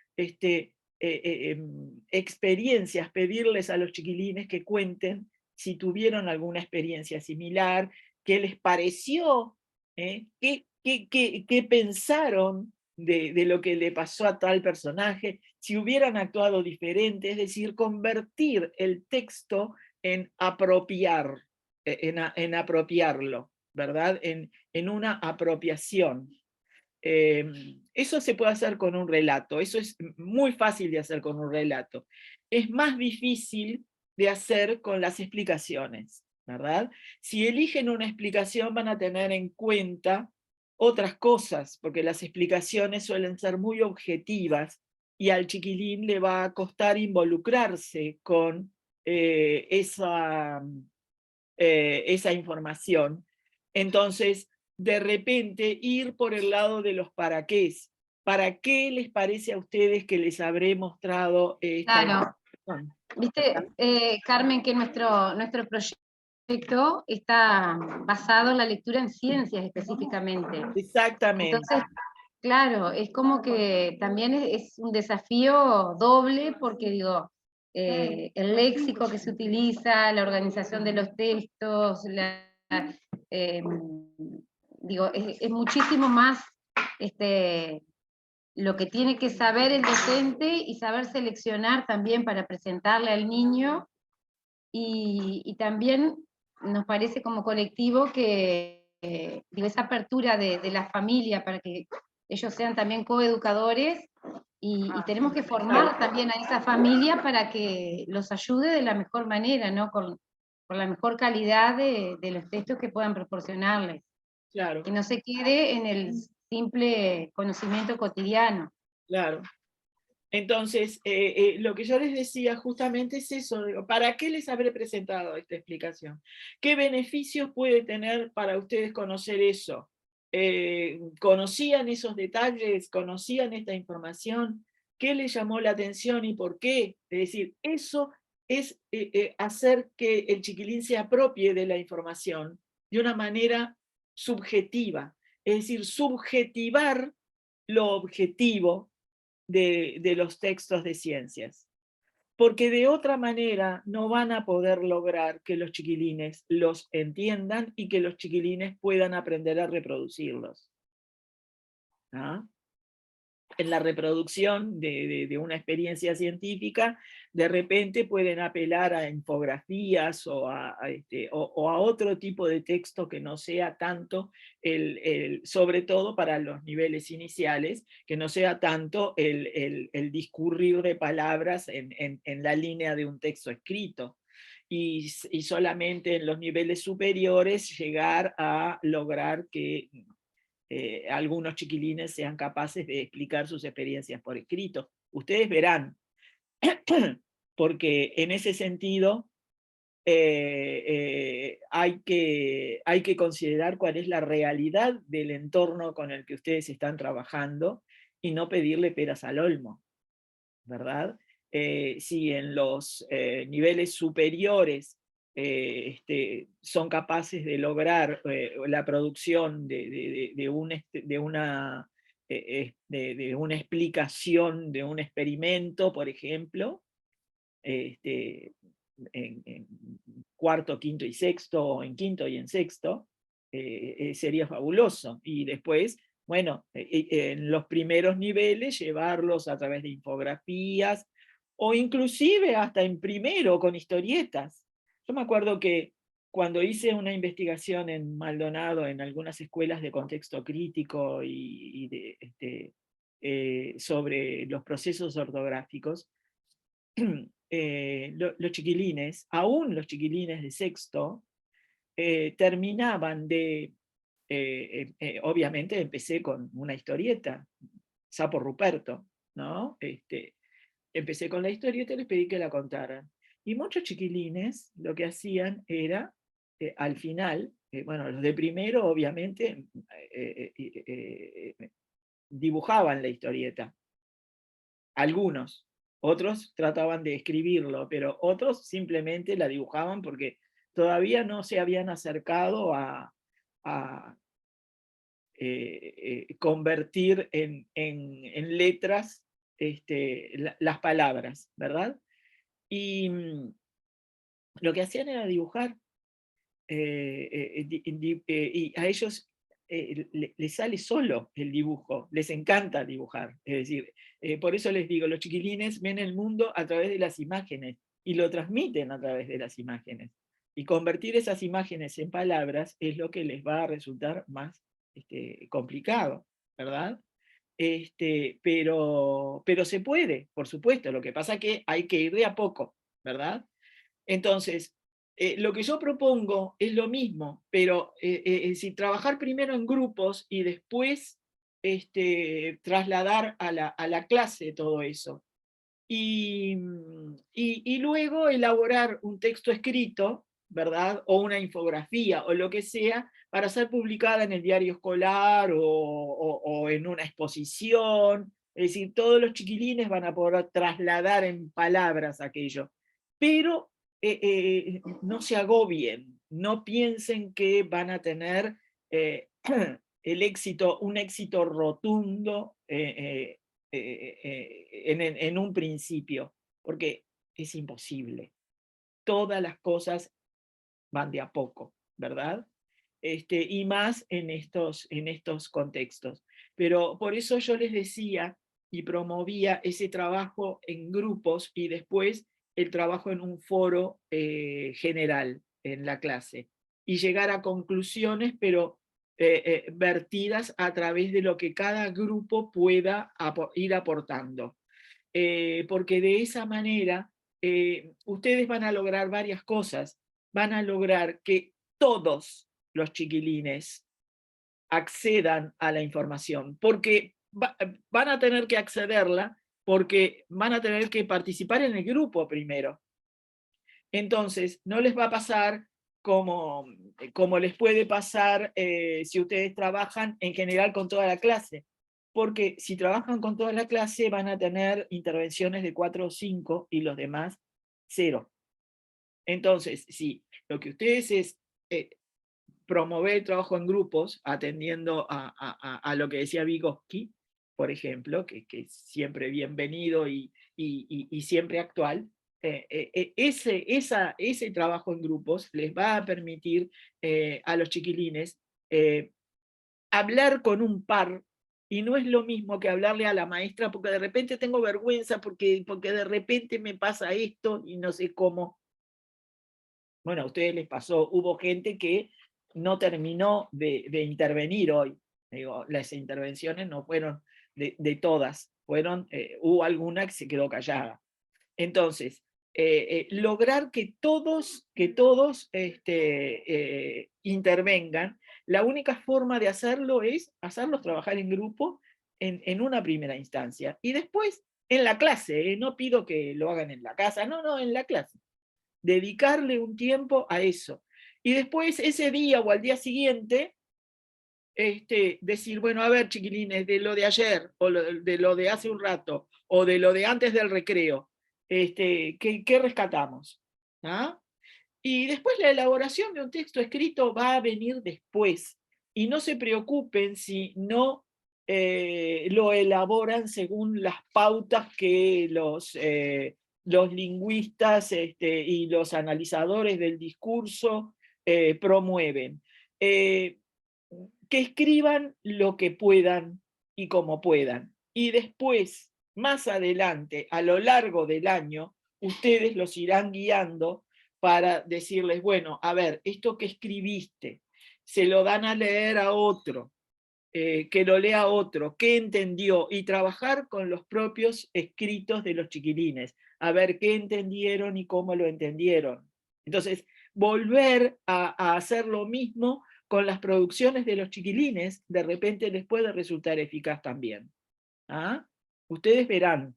experiencias, pedirles a los chiquilines que cuenten si tuvieron alguna experiencia similar, qué les pareció, qué pensaron de lo que le pasó a tal personaje, si hubieran actuado diferente, es decir, convertir el texto en apropiar, en apropiarlo, ¿verdad? En una apropiación. Eso se puede hacer con un relato, eso es muy fácil de hacer con un relato. Es más difícil de hacer con las explicaciones, ¿verdad? Si eligen una explicación van a tener en cuenta otras cosas, porque las explicaciones suelen ser muy objetivas y al chiquilín le va a costar involucrarse con esa información. Entonces, de repente, ir por el lado de los para qué. ¿Para qué les parece a ustedes que les habré mostrado esta información? Viste, Carmen, que nuestro proyecto está basado en la lectura en ciencias específicamente. Exactamente. Entonces, claro, es como que también es un desafío doble porque digo, el léxico que se utiliza, la organización de los textos, digo, es muchísimo más lo que tiene que saber el docente y saber seleccionar también para presentarle al niño, y también nos parece como colectivo que digo, esa apertura de la familia para que ellos sean también coeducadores, y tenemos que formar también a esa familia para que los ayude de la mejor manera, ¿no? Con la mejor calidad de los textos que puedan proporcionarles. Claro. Que no se quede en el simple conocimiento cotidiano. Claro. Entonces, lo que yo les decía justamente es eso, digo, ¿para qué les habré presentado esta explicación? ¿Qué beneficios puede tener para ustedes conocer eso? ¿Conocían esos detalles? ¿Conocían esta información? ¿Qué les llamó la atención y por qué? Es decir, eso es hacer que el chiquilín se apropie de la información de una manera subjetiva, es decir, subjetivar lo objetivo de los textos de ciencias, porque de otra manera no van a poder lograr que los chiquilines los entiendan y que los chiquilines puedan aprender a reproducirlos. ¿Ah? En la reproducción de una experiencia científica, de repente pueden apelar a infografías o a otro tipo de texto que no sea tanto, sobre todo para los niveles iniciales, que no sea tanto el discurrir de palabras en la línea de un texto escrito. Y solamente en los niveles superiores llegar a lograr que algunos chiquilines sean capaces de explicar sus experiencias por escrito. Ustedes verán, porque en ese sentido hay que considerar cuál es la realidad del entorno con el que ustedes están trabajando y no pedirle peras al olmo, ¿verdad? Si en los niveles superiores son capaces de lograr la producción de una explicación de un experimento, por ejemplo, en cuarto, quinto y sexto, o en quinto y en sexto, sería fabuloso. Y después, bueno, en los primeros niveles llevarlos a través de infografías, o inclusive hasta en primero con historietas. Yo me acuerdo que cuando hice una investigación en Maldonado, en algunas escuelas de contexto crítico sobre los procesos ortográficos, los chiquilines, aún los chiquilines de sexto, terminaban obviamente empecé con una historieta, Sapo Ruperto, ¿no? Empecé con la historieta y les pedí que la contaran. Y muchos chiquilines lo que hacían era, al final, bueno, los de primero obviamente dibujaban la historieta. Algunos. Otros trataban de escribirlo, pero otros simplemente la dibujaban porque todavía no se habían acercado a convertir en letras las palabras, ¿verdad? Y lo que hacían era dibujar, y a ellos les sale solo el dibujo, les encanta dibujar. Es decir, por eso les digo, los chiquilines ven el mundo a través de las imágenes y lo transmiten a través de las imágenes. Y convertir esas imágenes en palabras es lo que les va a resultar más complicado, ¿verdad? Pero se puede, por supuesto. Lo que pasa es que hay que ir de a poco, ¿verdad? Entonces, lo que yo propongo es lo mismo, pero si trabajar primero en grupos y después trasladar a la clase todo eso. Y luego elaborar un texto escrito, ¿verdad? O una infografía o lo que sea, para ser publicada en el diario escolar o en una exposición. Es decir, todos los chiquilines van a poder trasladar en palabras aquello. Pero no se agobien, no piensen que van a tener el éxito, un éxito rotundo en un principio, porque es imposible. Todas las cosas van de a poco, ¿verdad? Y más en estos contextos. Pero por eso yo les decía y promovía ese trabajo en grupos y después el trabajo en un foro general en la clase. Y llegar a conclusiones, pero vertidas a través de lo que cada grupo pueda ir aportando. Porque de esa manera ustedes van a lograr varias cosas. Van a lograr que todos los chiquilines accedan a la información, porque van a tener que accederla, porque van a tener que participar en el grupo primero. Entonces, no les va a pasar como les puede pasar si ustedes trabajan en general con toda la clase, porque si trabajan con toda la clase van a tener intervenciones de 4 o 5 y los demás 0. Entonces, si lo que ustedes es promover el trabajo en grupos, atendiendo a lo que decía Vygotsky, por ejemplo, que es siempre bienvenido y siempre actual, ese trabajo en grupos les va a permitir a los chiquilines hablar con un par, y no es lo mismo que hablarle a la maestra porque de repente tengo vergüenza, porque de repente me pasa esto y no sé cómo. Bueno, a ustedes les pasó, hubo gente que no terminó de intervenir hoy. Digo, las intervenciones no fueron de todas, hubo alguna que se quedó callada. Entonces, lograr que todos intervengan, la única forma de hacerlo es hacerlos trabajar en grupo en una primera instancia. Y después en la clase, no pido que lo hagan en la casa, no, en la clase. Dedicarle un tiempo a eso. Y después ese día o al día siguiente, decir, bueno, a ver, chiquilines, de lo de ayer, o de lo de hace un rato, o de lo de antes del recreo, ¿qué rescatamos? ¿Ah? Y después la elaboración de un texto escrito va a venir después. Y no se preocupen si no lo elaboran según las pautas que los lingüistas y los analizadores del discurso promueven. Que escriban lo que puedan y como puedan. Y después, más adelante, a lo largo del año, ustedes los irán guiando para decirles, bueno, a ver, esto que escribiste, se lo dan a leer a otro, que lo lea otro, qué entendió, y trabajar con los propios escritos de los chiquilines, a ver qué entendieron y cómo lo entendieron. Entonces, volver a hacer lo mismo con las producciones de los chiquilines, de repente les puede resultar eficaz también. ¿Ah? Ustedes verán.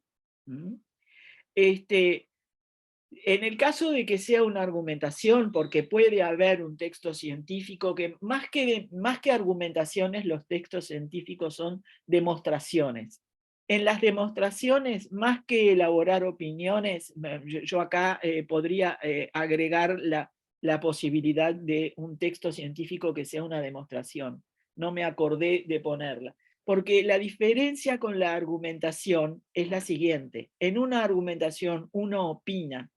En el caso de que sea una argumentación, porque puede haber un texto científico que más que argumentaciones, los textos científicos son demostraciones. En las demostraciones, más que elaborar opiniones, yo acá podría agregar la posibilidad de un texto científico que sea una demostración. No me acordé de ponerla. Porque la diferencia con la argumentación es la siguiente. En una argumentación uno opina.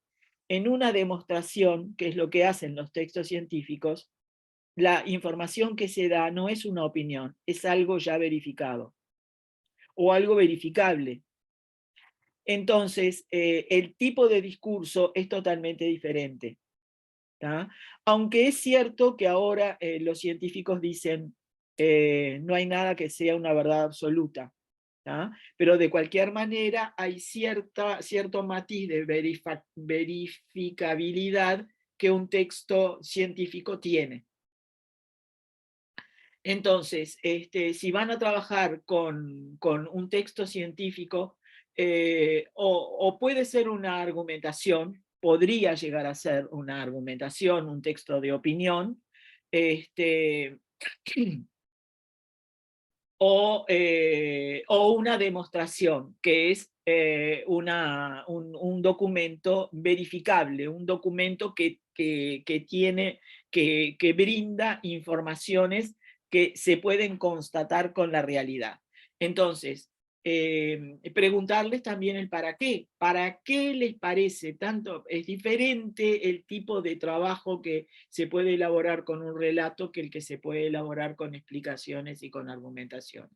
En una demostración, que es lo que hacen los textos científicos, la información que se da no es una opinión, es algo ya verificado o algo verificable. Entonces, el tipo de discurso es totalmente diferente. ¿tá? Aunque es cierto que ahora los científicos dicen no hay nada que sea una verdad absoluta. ¿tá? Pero de cualquier manera hay cierto matiz de verificabilidad que un texto científico tiene. Entonces, si van a trabajar con un texto científico, o puede ser una argumentación, podría llegar a ser una argumentación, un texto de opinión, o una demostración, que es un documento verificable, un documento que brinda informaciones que se pueden constatar con la realidad. Entonces, preguntarles también el para qué les parece tanto, es diferente el tipo de trabajo que se puede elaborar con un relato que el que se puede elaborar con explicaciones y con argumentación.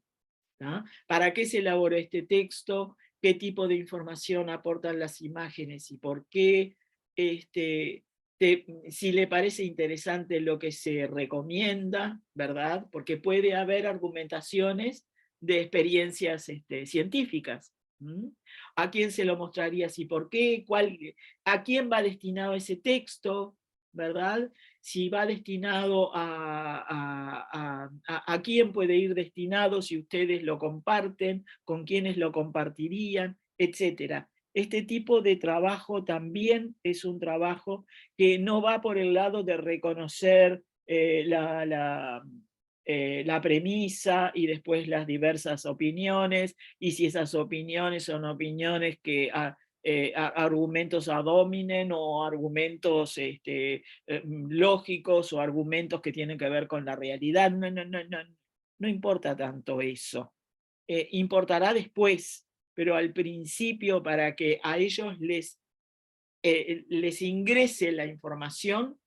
¿Ah? ¿Para qué se elaboró este texto? ¿Qué tipo de información aportan las imágenes y por qué? Si le parece interesante lo que se recomienda, ¿verdad? Porque puede haber argumentaciones de experiencias científicas. ¿Mm? ¿A quién se lo mostrarías y por qué? ¿A quién va destinado ese texto? ¿Verdad? Si va destinado a quién puede ir destinado, si ustedes lo comparten, con quiénes lo compartirían, etc. Este tipo de trabajo también es un trabajo que no va por el lado de reconocer la premisa y después las diversas opiniones, y si esas opiniones son opiniones que argumentos ad hominem o argumentos lógicos o argumentos que tienen que ver con la realidad. No importa tanto eso. Importará después, pero al principio, para que a ellos les ingrese la información,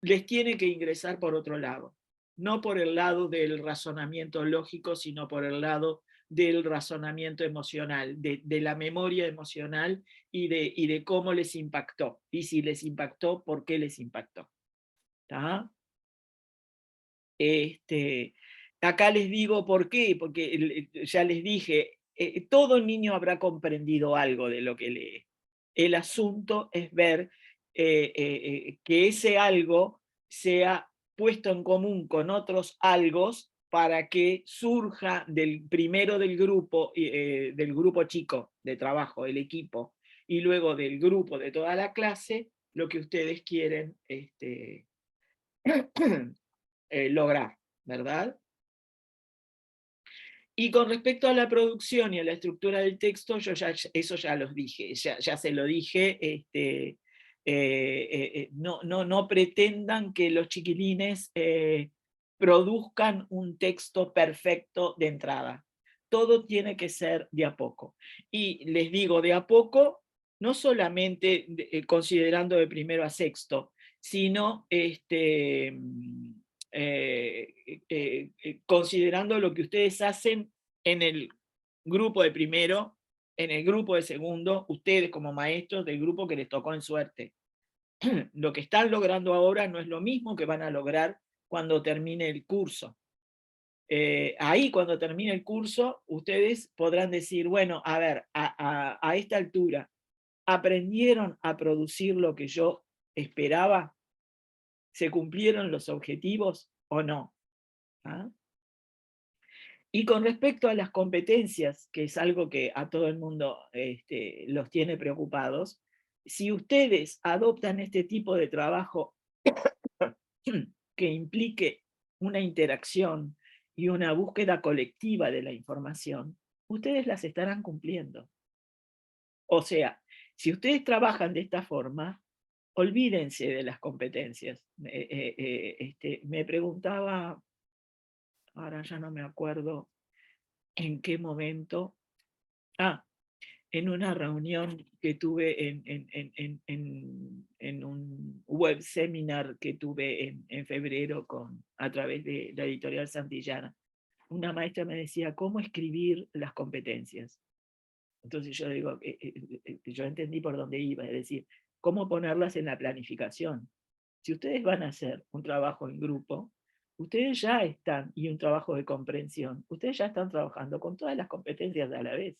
les tiene que ingresar por otro lado. No por el lado del razonamiento lógico, sino por el lado del razonamiento emocional, de la memoria emocional y de cómo les impactó. Y si les impactó, ¿por qué les impactó? ¿Tá? Acá les digo por qué, porque ya les dije, todo niño habrá comprendido algo de lo que lee. El asunto es ver que ese algo sea puesto en común con otros algos para que surja del primero del grupo chico de trabajo, el equipo, y luego del grupo de toda la clase, lo que ustedes quieren lograr, ¿verdad? Y con respecto a la producción y a la estructura del texto, eso ya los dije, ya se lo dije, no pretendan que los chiquilines produzcan un texto perfecto de entrada. Todo tiene que ser de a poco. Y les digo de a poco, no solamente considerando de primero a sexto, sino considerando lo que ustedes hacen en el grupo de primero, en el grupo de segundo, ustedes como maestros del grupo que les tocó en suerte. Lo que están logrando ahora no es lo mismo que van a lograr cuando termine el curso. Ahí cuando termine el curso, ustedes podrán decir, bueno, a ver, a esta altura, ¿aprendieron a producir lo que yo esperaba? ¿Se cumplieron los objetivos o no? ¿Ah? Y con respecto a las competencias, que es algo que a todo el mundo los tiene preocupados, si ustedes adoptan este tipo de trabajo que implique una interacción y una búsqueda colectiva de la información, ustedes las estarán cumpliendo. O sea, si ustedes trabajan de esta forma, olvídense de las competencias. Me preguntaba, ahora ya no me acuerdo en qué momento, en una reunión que tuve en un web seminar que tuve en febrero a través de la editorial Santillana. Una maestra me decía, ¿cómo escribir las competencias? Entonces yo digo, yo entendí por dónde iba, es decir, ¿cómo ponerlas en la planificación? Si ustedes van a hacer un trabajo en grupo, ustedes ya están, y un trabajo de comprensión, ustedes ya están trabajando con todas las competencias a la vez.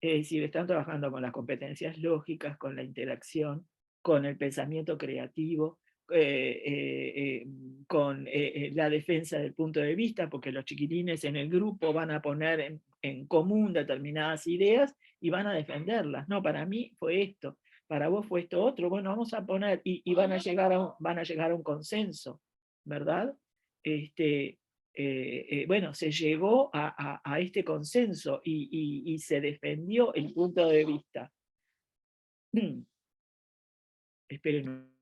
Es decir, están trabajando con las competencias lógicas, con la interacción, con el pensamiento creativo, con la defensa del punto de vista, porque los chiquilines en el grupo van a poner en común determinadas ideas y van a defenderlas. No, para mí fue esto, para vos fue esto otro, bueno, vamos a poner, y van a llegar a un consenso, ¿verdad? Bueno, se llegó a este consenso y se defendió el punto de vista. Esperen.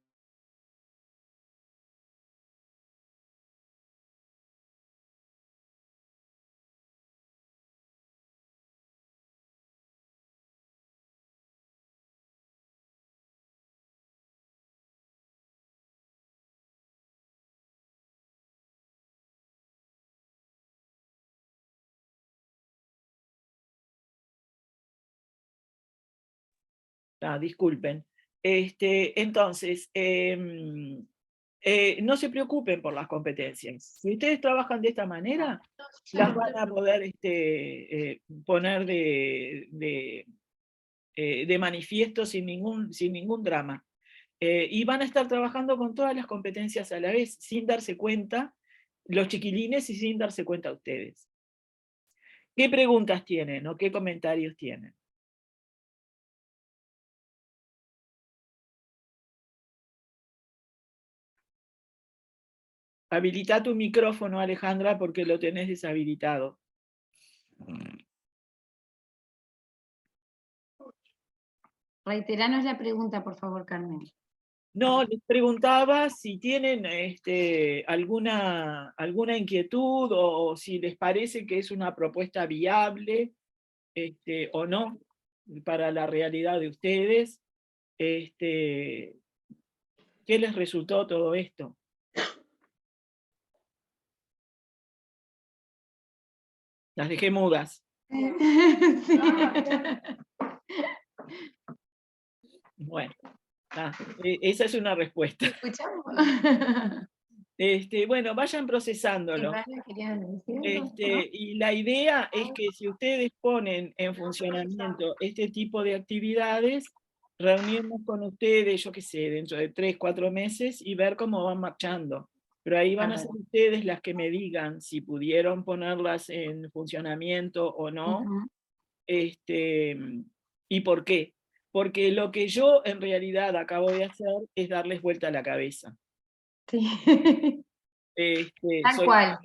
Disculpen. Entonces, no se preocupen por las competencias. Si ustedes trabajan de esta manera, las van a poder poner de manifiesto sin ningún drama. Y van a estar trabajando con todas las competencias a la vez, sin darse cuenta, los chiquilines y sin darse cuenta ustedes. ¿Qué preguntas tienen o qué comentarios tienen? Habilita tu micrófono, Alejandra, porque lo tenés deshabilitado. Reiteranos la pregunta, por favor, Carmen. No, les preguntaba si tienen alguna inquietud o si les parece que es una propuesta viable o no para la realidad de ustedes. ¿Qué les resultó todo esto? Las dejé mudas. Sí. Bueno, esa es una respuesta. ¿Escuchamos? Bueno, vayan procesándolo. Y la idea es que si ustedes ponen en funcionamiento este tipo de actividades, reunirnos con ustedes, yo qué sé, dentro de 3, 4 meses y ver cómo van marchando. Pero ahí van a ser ustedes las que me digan si pudieron ponerlas en funcionamiento o no, y por qué. Porque lo que yo en realidad acabo de hacer es darles vuelta a la cabeza. Sí. Tal cual.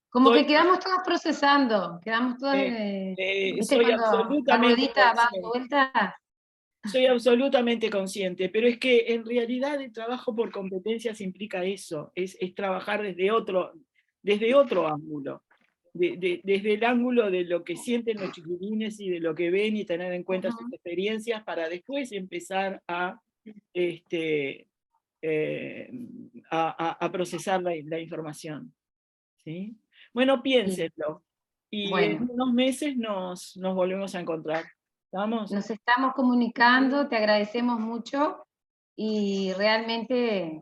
Como que quedamos todas procesando, quedamos todas soy cuando la ruedita va dando vuelta. Soy absolutamente consciente, pero es que en realidad el trabajo por competencias implica eso, es trabajar desde otro ángulo, desde el ángulo de lo que sienten los chiquilines y de lo que ven y tener en cuenta sus experiencias para después empezar a procesar la información. ¿Sí? Bueno, piénsenlo. Y en unos meses nos volvemos a encontrar. ¿Estamos? Nos estamos comunicando, te agradecemos mucho y realmente,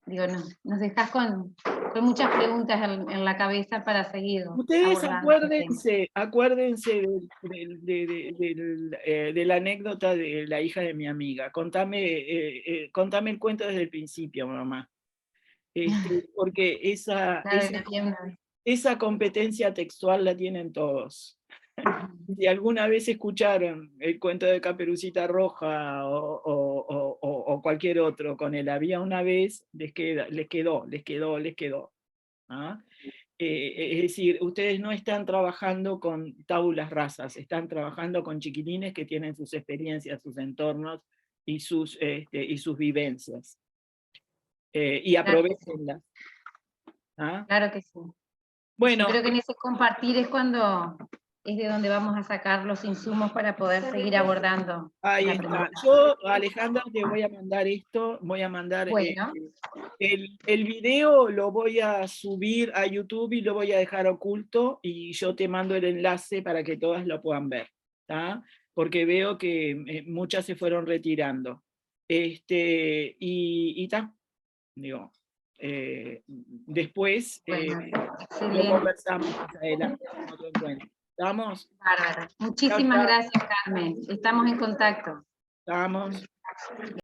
digo, nos dejás con muchas preguntas en la cabeza para seguir. Ustedes acuérdense de la anécdota de la hija de mi amiga. Contame el cuento desde el principio, mamá. Porque esa competencia textual la tienen todos. Si alguna vez escucharon el cuento de Caperucita Roja o cualquier otro con él había una vez, les quedó. ¿Ah? Es decir, ustedes no están trabajando con tábulas rasas, están trabajando con chiquilines que tienen sus experiencias, sus entornos y sus vivencias. Y aprovechenlas. ¿Ah? Claro que sí. Bueno, yo creo que en ese compartir es de donde vamos a sacar los insumos para poder seguir abordando. Ahí está. Yo, Alejandra, te voy a mandar esto, Bueno. El video lo voy a subir a YouTube y lo voy a dejar oculto y yo te mando el enlace para que todas lo puedan ver, ¿tá? Porque veo que muchas se fueron retirando. Y está, digo, después lo conversamos más adelante en otro encuentro. ¿Estamos? Bárbaro. Muchísimas gracias, Carmen. Estamos en contacto. Estamos.